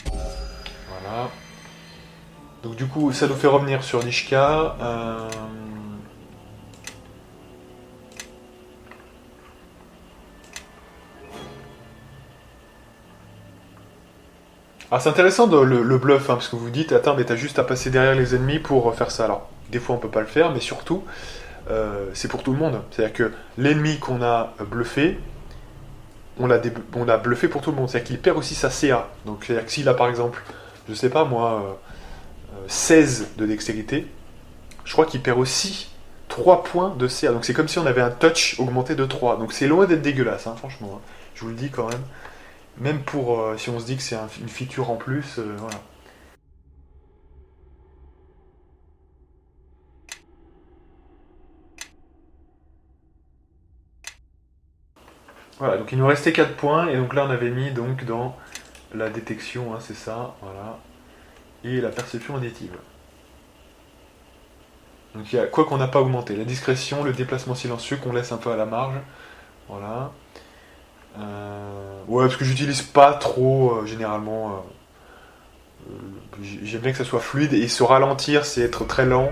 Voilà. Donc du coup, ça nous fait revenir sur Nishka. Ah, c'est intéressant le bluff, hein, parce que vous vous dites, attends, mais t'as juste à passer derrière les ennemis pour faire ça. Alors, des fois on peut pas le faire, mais surtout, c'est pour tout le monde. C'est-à-dire que l'ennemi qu'on a bluffé, on l'a bluffé pour tout le monde. C'est-à-dire qu'il perd aussi sa CA. Donc, c'est-à-dire que s'il a par exemple, je sais pas moi, 16 de dextérité, je crois qu'il perd aussi 3 points de CA. Donc c'est comme si on avait un touch augmenté de 3. Donc c'est loin d'être dégueulasse, hein, franchement. Hein. Je vous le dis quand même. Même pour, si on se dit que c'est une feature en plus, voilà. Voilà, donc il nous restait 4 points, et donc là on avait mis donc dans la détection, hein, c'est ça, voilà. Et la perception auditive. Donc il y a quoi qu'on n'a pas augmenté, la discrétion, le déplacement silencieux qu'on laisse un peu à la marge, voilà. Ouais, parce que j'utilise pas trop généralement. J'aime bien que ça soit fluide, et se ralentir, c'est être très lent.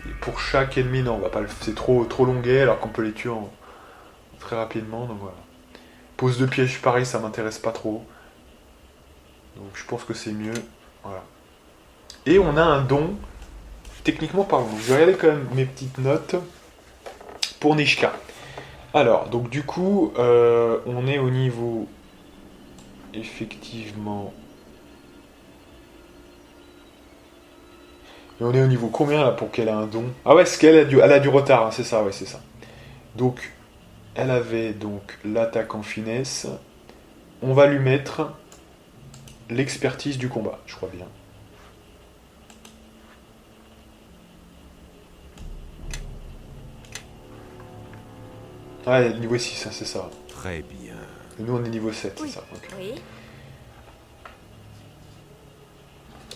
Et pour chaque ennemi, non, on va pas c'est trop longuet, alors qu'on peut les tuer très rapidement, donc voilà. Pose de piège, pareil, ça m'intéresse pas trop. Donc je pense que c'est mieux, voilà. Et on a un don, techniquement parlant. Donc je vais regarder quand même mes petites notes pour Nishka. Alors, donc du coup, on est au niveau, effectivement... Et on est au niveau combien là pour qu'elle ait un don? Ah ouais, c'est qu'elle elle a du retard, hein, c'est ça, ouais, c'est ça. Donc, elle avait donc l'attaque en finesse. On va lui mettre l'expertise du combat, je crois bien. Ouais, niveau 6, hein, c'est ça. Très bien. Et nous, on est niveau 7, Oui. c'est ça. Okay. Oui.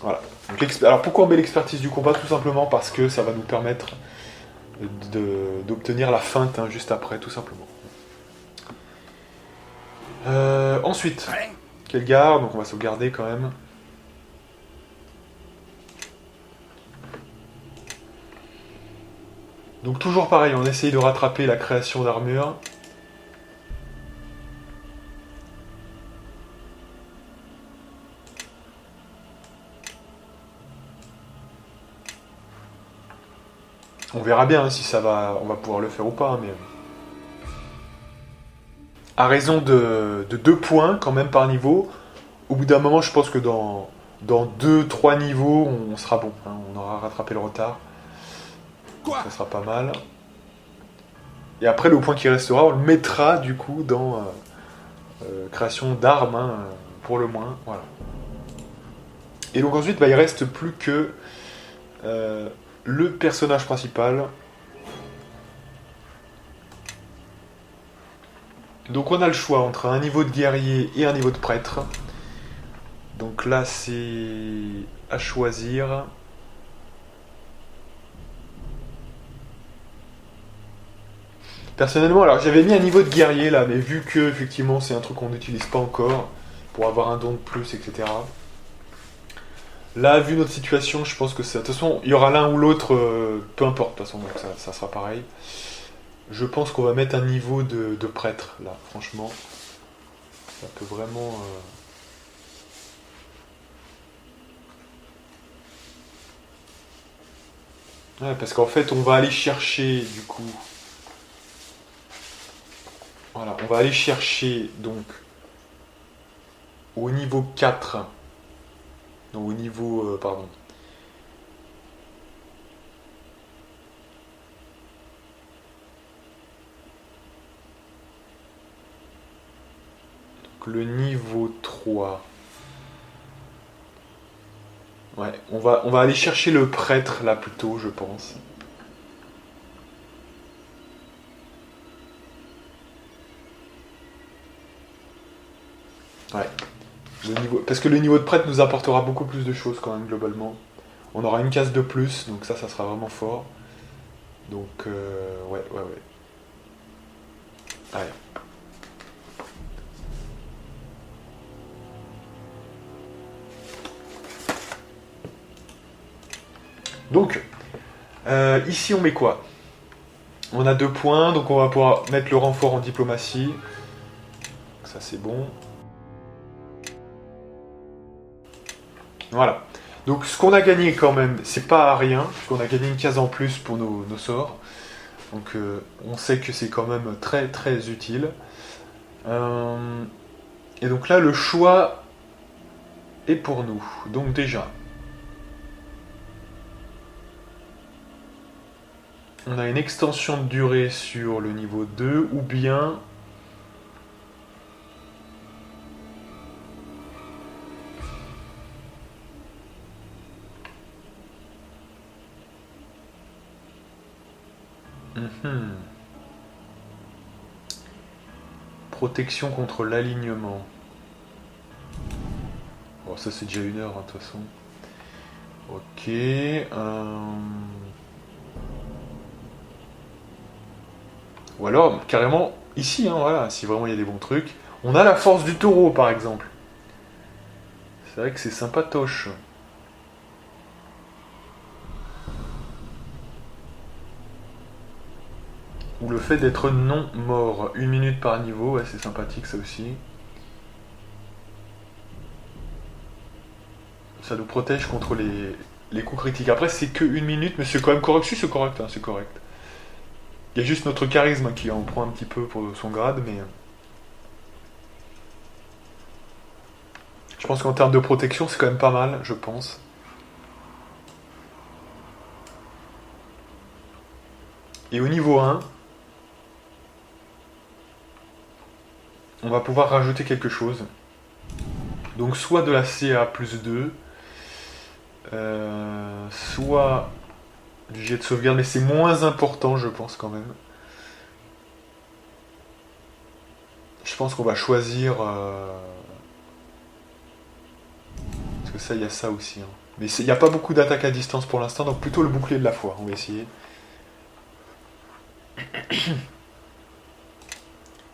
Voilà. Donc, alors, pourquoi on met l'expertise du combat? Tout simplement parce que ça va nous permettre d'obtenir la feinte, hein, juste après, tout simplement. Ensuite, quelle garde? Donc, on va sauvegarder quand même. Donc toujours pareil, on essaye de rattraper la création d'armure. On verra bien si ça va, on va pouvoir le faire ou pas, mais... À raison de 2 points quand même par niveau, au bout d'un moment je pense que dans 2-3 niveaux on sera bon, hein, on aura rattrapé le retard. Quoi? Ça sera pas mal. Et après, le point qui restera, on le mettra du coup dans création d'armes, hein, pour le moins. Voilà. Et donc ensuite, bah, il reste plus que le personnage principal. Donc on a le choix entre un niveau de guerrier et un niveau de prêtre. Donc là, c'est à choisir. Personnellement, alors j'avais mis un niveau de guerrier là, mais vu que effectivement c'est un truc qu'on n'utilise pas encore, pour avoir un don de plus, etc. Là, vu notre situation, je pense que c'est... De toute façon, il y aura l'un ou l'autre, peu importe, de toute façon, donc ça sera pareil. Je pense qu'on va mettre un niveau de prêtre, là, franchement. Ça peut vraiment... Ouais, parce qu'en fait, on va aller chercher, du coup... Voilà, on va aller chercher, donc, au niveau 4... Non, au niveau... pardon. Donc, le niveau 3... Ouais, on va aller chercher le prêtre, là, plutôt, je pense. Ouais. Parce que le niveau de prêtre nous apportera beaucoup plus de choses, quand même, globalement. On aura une case de plus, donc ça sera vraiment fort. Donc, ouais. Allez. Donc, ici on met quoi? On a 2 points, donc on va pouvoir mettre le renfort en diplomatie. Ça c'est bon. Voilà. Donc ce qu'on a gagné quand même, c'est pas rien, puisqu'on a gagné une case en plus pour nos sorts. Donc on sait que c'est quand même très très utile. Et donc là le choix est pour nous. Donc déjà... On a une extension de durée sur le niveau 2, ou bien... Protection contre l'alignement. Bon, ça c'est déjà 1 heure, hein, de toute façon. Ok. Ou alors, carrément, ici, hein, voilà, si vraiment il y a des bons trucs. On a la force du taureau, par exemple. C'est vrai que c'est sympatoche. Ou le fait d'être non mort. 1 minute par niveau, ouais, c'est sympathique, ça aussi. Ça nous protège contre les coups critiques. Après, c'est que 1 minute, mais c'est quand même correct. Si, c'est correct, hein, c'est correct. Il y a juste notre charisme qui en prend un petit peu pour son grade, mais... Je pense qu'en termes de protection, c'est quand même pas mal, je pense. Et au niveau 1, on va pouvoir rajouter quelque chose. Donc soit de la CA plus 2, soit... du jet de sauvegarde, mais c'est moins important, je pense, quand même. Je pense qu'on va choisir... Parce que ça, il y a ça aussi. Hein. Mais il n'y a pas beaucoup d'attaques à distance pour l'instant, donc plutôt le bouclier de la foi. On va essayer.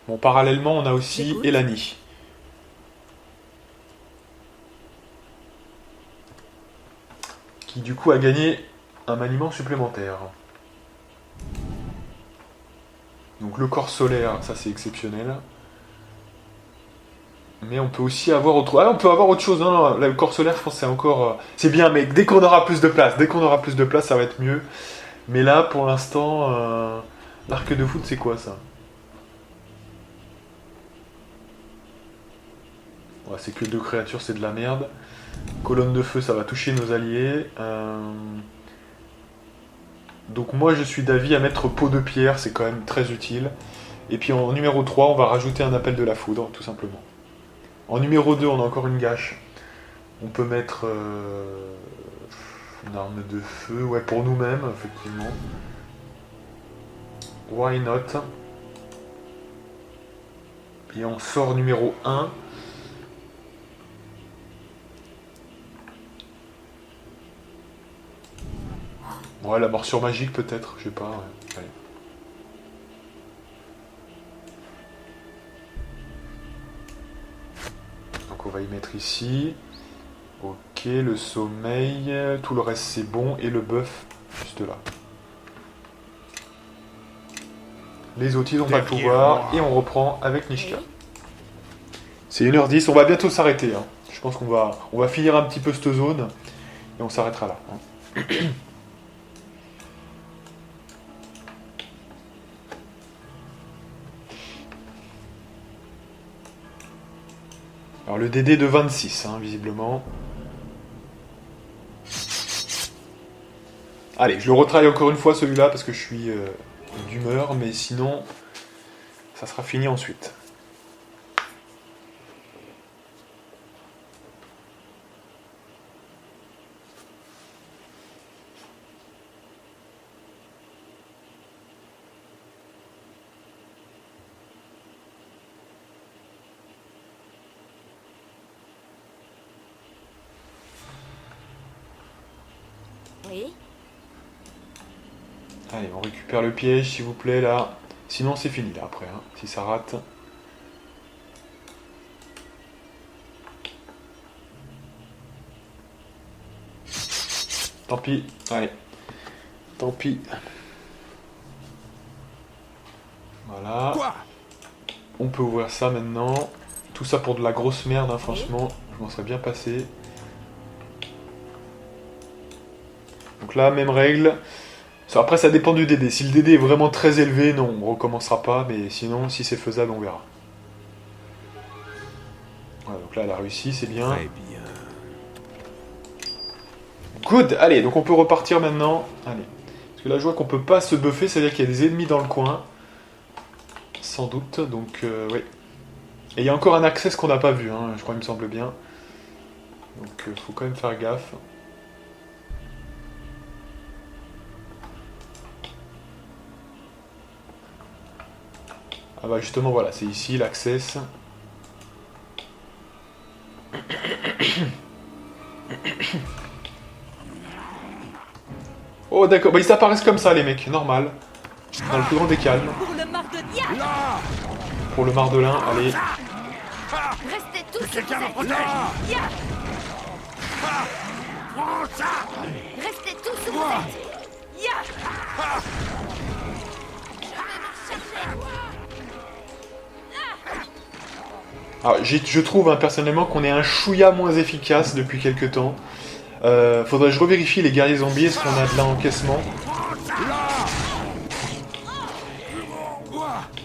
Bon, parallèlement, on a aussi Elani. Qui, du coup, a gagné un maniement supplémentaire. Donc le corps solaire, ça c'est exceptionnel. Mais on peut aussi avoir autre... Ah, on peut avoir autre chose. Non, non, là, le corps solaire, je pense que c'est encore... C'est bien, mais dès qu'on aura plus de place, ça va être mieux. Mais là, pour l'instant, l'arc de foot, c'est quoi, ça? Ouais, c'est que 2 créatures, c'est de la merde. Colonne de feu, ça va toucher nos alliés. Donc moi, je suis d'avis à mettre peau de pierre, c'est quand même très utile. Et puis en numéro 3, on va rajouter un appel de la foudre, tout simplement. En numéro 2, on a encore une gâche. On peut mettre une arme de feu, ouais, pour nous-mêmes, effectivement. Why not? Et on sort numéro 1. Ouais, la morsure magique peut-être, je sais pas, ouais. Allez. Donc on va y mettre ici. Ok. Ok, le sommeil, tout le reste c'est bon, et le bœuf, juste là. Les autres, ils n'ont pas le pouvoir, et on reprend avec Nishka. C'est 1h10, on va bientôt s'arrêter. Hein. Je pense qu'on va finir un petit peu cette zone, et on s'arrêtera là. Hein. Alors le DD de 26, hein, visiblement. Allez, je le retravaille encore une fois celui-là parce que je suis d'humeur, mais sinon, ça sera fini ensuite. Oui. Allez, on récupère le piège, s'il vous plaît, là. Sinon, c'est fini, là, après, hein, si ça rate. Tant pis, allez. Tant pis. Voilà. Quoi? On peut ouvrir ça maintenant. Tout ça pour de la grosse merde, hein, franchement. Je m'en serais bien passé. Donc là, même règle. Après, ça dépend du DD. Si le DD est vraiment très élevé, non, on recommencera pas. Mais sinon, si c'est faisable, on verra. Voilà, donc là, elle a réussi, c'est bien. Très bien. Good. Allez, donc on peut repartir maintenant. Allez. Parce que là, je vois qu'on peut pas se buffer, c'est-à-dire qu'il y a des ennemis dans le coin. Sans doute, donc oui. Et il y a encore un access qu'on n'a pas vu, hein, je crois, il me semble bien. Donc, faut quand même faire gaffe. Ah bah justement voilà, c'est ici l'access. Oh d'accord, bah ils apparaissent comme ça les mecs, normal. Dans le plus grand des calmes. Pour le Mardelien. Pour le Mardelin, allez. Restez tous. Quelqu'un me protège. Prends ça. Restez tous où vous êtes. Ya. Alors, je trouve hein, personnellement qu'on est un chouïa moins efficace depuis quelques temps. Faudrait que je revérifie les guerriers zombies, est-ce qu'on a de l'encaissement?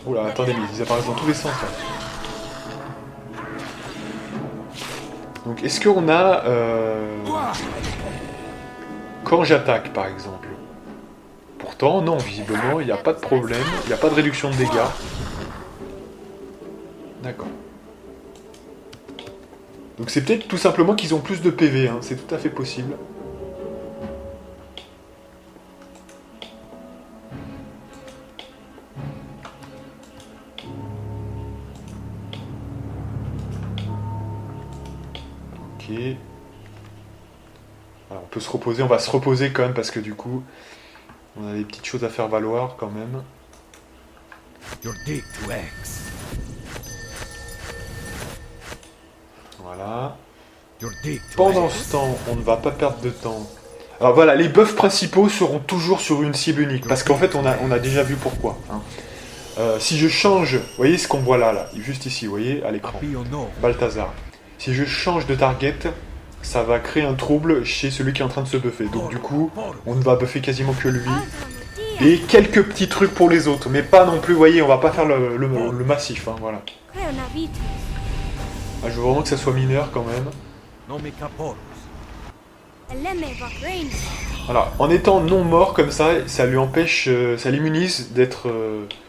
Oula, attendez, mais ils apparaissent dans tous les sens. Là. Donc, est-ce qu'on a... Quand j'attaque, par exemple? Pourtant, non, visiblement, il n'y a pas de problème. Il n'y a pas de réduction de dégâts. D'accord. Donc c'est peut-être tout simplement qu'ils ont plus de PV, hein. C'est tout à fait possible. Ok. Alors, on peut se reposer, on va se reposer quand même parce que du coup, on a des petites choses à faire valoir quand même. You're dead to X. Voilà. You're dead to Pendant X. ce temps, on ne va pas perdre de temps. Alors voilà, les buffs principaux seront toujours sur une cible unique, parce qu'en fait, on a déjà vu pourquoi. Hein. Si je change, vous voyez ce qu'on voit là, juste ici, vous voyez, à l'écran, Balthazar. Si je change de target, ça va créer un trouble chez celui qui est en train de se buffer. Donc du coup, on ne va buffer quasiment que lui. Et quelques petits trucs pour les autres, mais pas non plus, vous voyez, on va pas faire le massif, hein, voilà. Ah, je veux vraiment que ça soit mineur quand même. Non mais caporos. Alors, en étant non mort comme ça lui empêche, ça l'immunise d'être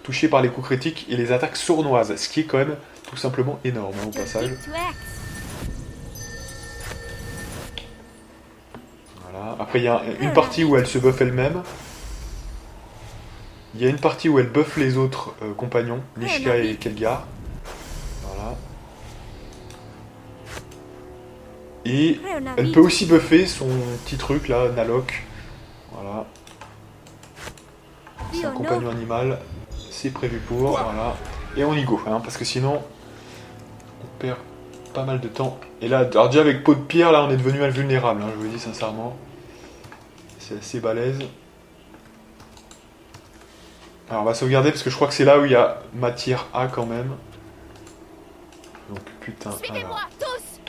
touché par les coups critiques et les attaques sournoises, ce qui est quand même tout simplement énorme hein, au passage. Voilà. Après, il y a une partie où elle se buff elle-même. Il y a une partie où elle buff les autres compagnons, Nishka et Kelgar. Voilà. Et elle peut aussi buffer son petit truc là, Nalok. Voilà. C'est un compagnon animal. C'est prévu pour. Voilà. Et on y go, hein, parce que sinon, on perd pas mal de temps. Et là, alors déjà avec peau de pierre, là on est devenu invulnérable, hein, je vous le dis sincèrement. C'est assez balèze. Alors on va sauvegarder parce que je crois que c'est là où il y a matière A quand même. Donc putain. Suivez-moi, tous!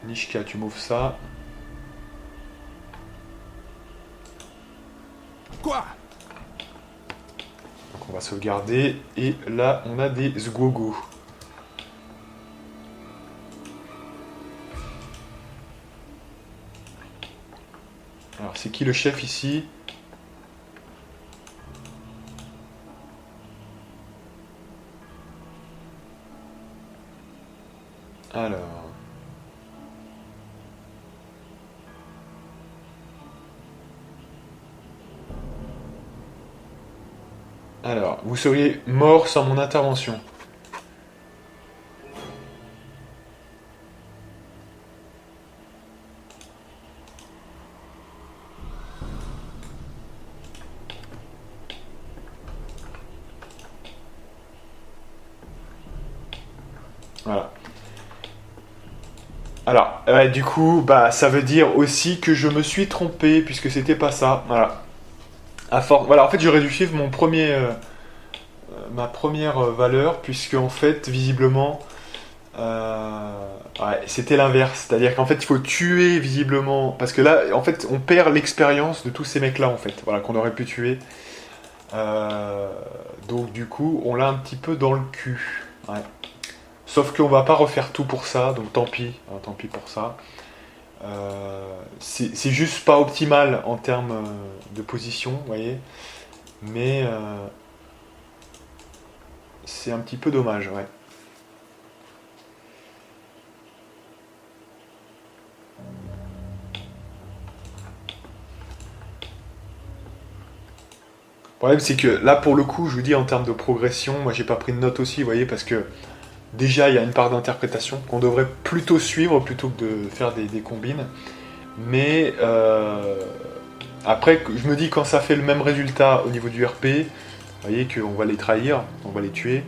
Nishka, tu m'ouvres ça. Quoi? Donc on va sauvegarder. Et là on a des sgogo. Alors c'est qui le chef ici? Alors, vous seriez mort sans mon intervention. Voilà. Alors, du coup, bah, ça veut dire aussi que je me suis trompé, puisque c'était pas ça. Voilà. Voilà, en fait, j'aurais dû suivre ma première valeur, puisque en fait, visiblement, c'était l'inverse. C'est-à-dire qu'en fait, il faut tuer visiblement, parce que là, en fait, on perd l'expérience de tous ces mecs-là, en fait, voilà, qu'on aurait pu tuer. Donc, du coup, on l'a un petit peu dans le cul. Ouais. Sauf qu'on va pas refaire tout pour ça, donc tant pis, hein, tant pis pour ça. C'est juste pas optimal en termes de position, vous voyez. Mais c'est un petit peu dommage, ouais. Le problème c'est que là pour le coup, je vous dis en termes de progression, moi j'ai pas pris de note aussi, vous voyez, parce que déjà il y a une part d'interprétation qu'on devrait plutôt suivre plutôt que de faire des combines. Mais après, je me dis quand ça fait le même résultat au niveau du RP, vous voyez qu'on va les trahir, on va les tuer.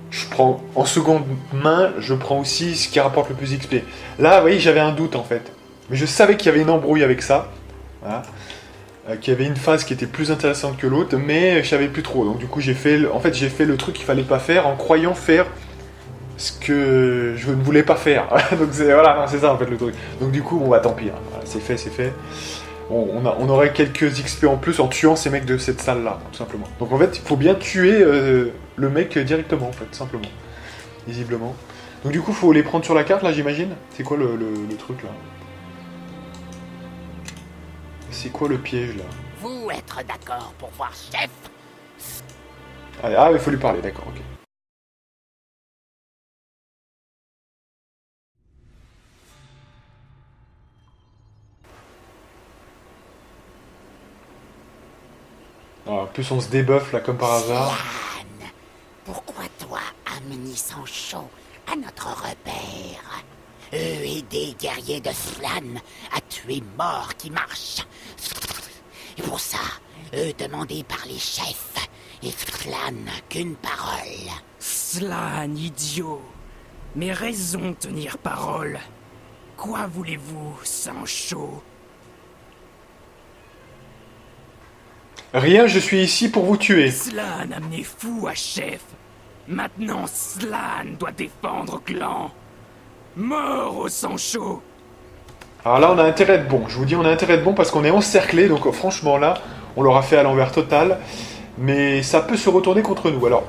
Je prends en seconde main, je prends aussi ce qui rapporte le plus XP. Là, vous voyez, j'avais un doute en fait. Mais je savais qu'il y avait une embrouille avec ça. Voilà. Qu'il y avait une phase qui était plus intéressante que l'autre, mais je savais plus trop. Donc du coup, j'ai fait le truc qu'il fallait pas faire en croyant faire ce que je ne voulais pas faire. Donc voilà, c'est ça en fait le truc. Donc du coup, bon bah tant pis, hein. Voilà, c'est fait, c'est fait. Bon, on aurait quelques XP en plus en tuant ces mecs de cette salle là, tout simplement. Donc en fait, il faut bien tuer le mec directement en fait, tout simplement. Visiblement. Donc du coup, faut les prendre sur la carte là, j'imagine. C'est quoi le truc là? C'est quoi le piège là? Vous être d'accord pour voir chef? Allez, ah, il faut lui parler, d'accord, ok. Alors, en plus, on se débuffe là comme par hasard. Slann, pourquoi toi amener Sancho à notre repère? Eux et des guerriers de Slann à tuer mort qui marche. Et pour ça, eux demandés par les chefs, et Slann qu'une parole. Slann, idiot. Mes raisons de tenir parole. Quoi voulez-vous, Sancho? Rien, je suis ici pour vous tuer. Slann a mené fou à chef. Maintenant, Slann doit défendre clan. Mort au Sancho. Alors là, on a intérêt de bon. Je vous dis, on a intérêt de bon parce qu'on est encerclé. Donc franchement, là, on l'aura fait à l'envers total. Mais ça peut se retourner contre nous. Alors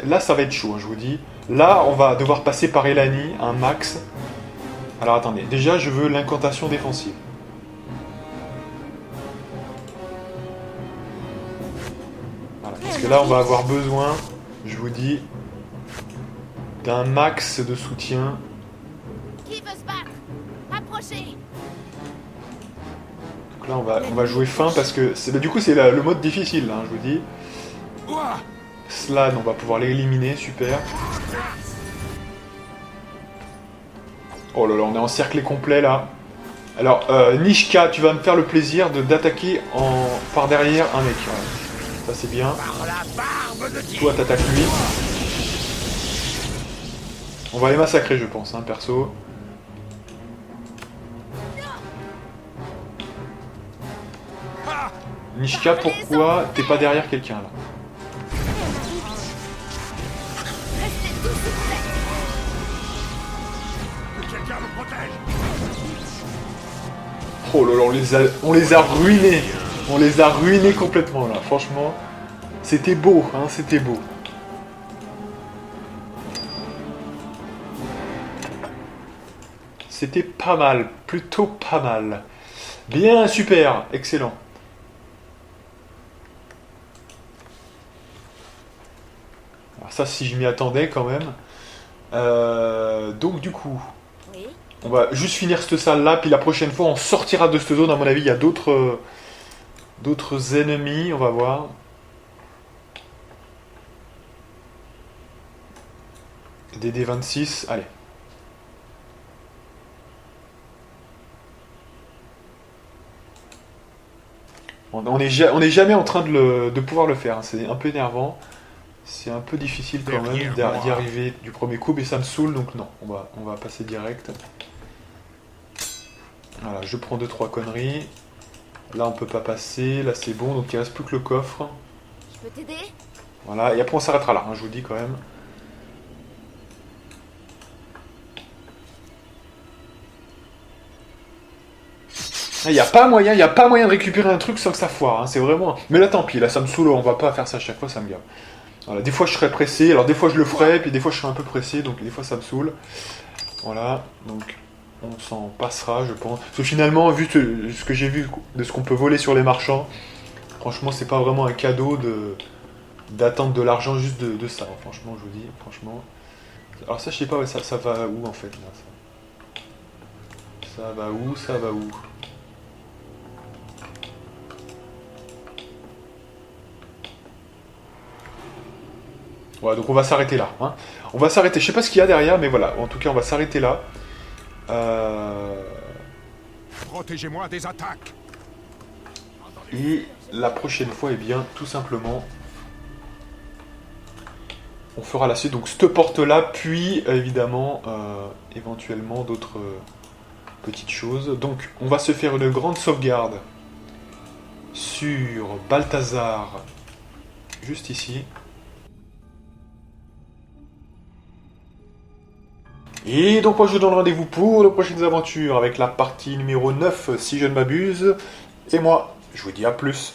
là, ça va être chaud, hein, je vous dis. Là, on va devoir passer par Elani, un max. Alors attendez, déjà, je veux l'incantation défensive. Voilà, parce que là, on va avoir besoin, je vous dis, d'un max de soutien. Qui veut se battre? Approchez! Donc là, on va jouer fin parce que, du coup, c'est le mode difficile, hein, je vous dis. Slann, on va pouvoir l'éliminer, super. Oh là là, on est encerclé complet là. Alors, Nishka, tu vas me faire le plaisir d'attaquer par derrière un mec. Ouais. Ça c'est bien. Toi, t'attaques lui. On va les massacrer, je pense, hein, perso. Nishka, pourquoi t'es pas derrière quelqu'un, là? Quelqu'un me protège. Oh là là, on les a ruinés. On les a ruinés complètement, là. Franchement, c'était beau, hein, c'était beau. C'était pas mal, plutôt pas mal. Bien, super, excellent. Alors ça, si je m'y attendais quand même. Donc du coup, on va juste finir cette salle-là, puis la prochaine fois, on sortira de cette zone. À mon avis, il y a d'autres ennemis, on va voir. DD26, allez. On n'est jamais en train de pouvoir le faire, hein. C'est un peu énervant. C'est un peu difficile quand même d'y arriver du premier coup, mais ça me saoule, donc non, on va passer direct. Voilà, je prends 2-3 conneries. Là on peut pas passer, là c'est bon, donc il reste plus que le coffre. Je peux t'aider? Voilà, et après on s'arrêtera là, hein, je vous dis quand même. Il n'y a pas moyen de récupérer un truc sans que ça foire, hein, c'est vraiment... Mais là tant pis, là ça me saoule, on va pas faire ça à chaque fois, ça me gave. Voilà, des fois je serais pressé, alors des fois je le ferai, puis des fois je serai un peu pressé, donc des fois ça me saoule. Voilà, donc on s'en passera, je pense. Parce que finalement, vu ce que j'ai vu de ce qu'on peut voler sur les marchands, franchement c'est pas vraiment un cadeau d'attendre de l'argent juste de ça, hein, franchement je vous dis, franchement. Alors ça je sais pas, ouais, ça va où en fait là, ça va où, ça va où? Voilà, donc on va s'arrêter là. Hein. On va s'arrêter. Je sais pas ce qu'il y a derrière, mais voilà. En tout cas, on va s'arrêter là. Protégez-moi des attaques. Et la prochaine fois, eh bien, tout simplement, on fera la suite. Donc cette porte-là, puis évidemment, éventuellement d'autres petites choses. Donc, on va se faire une grande sauvegarde sur Balthazar, juste ici. Et donc moi je vous donne rendez-vous pour de prochaines aventures avec la partie numéro 9 si je ne m'abuse. Et moi, je vous dis à plus.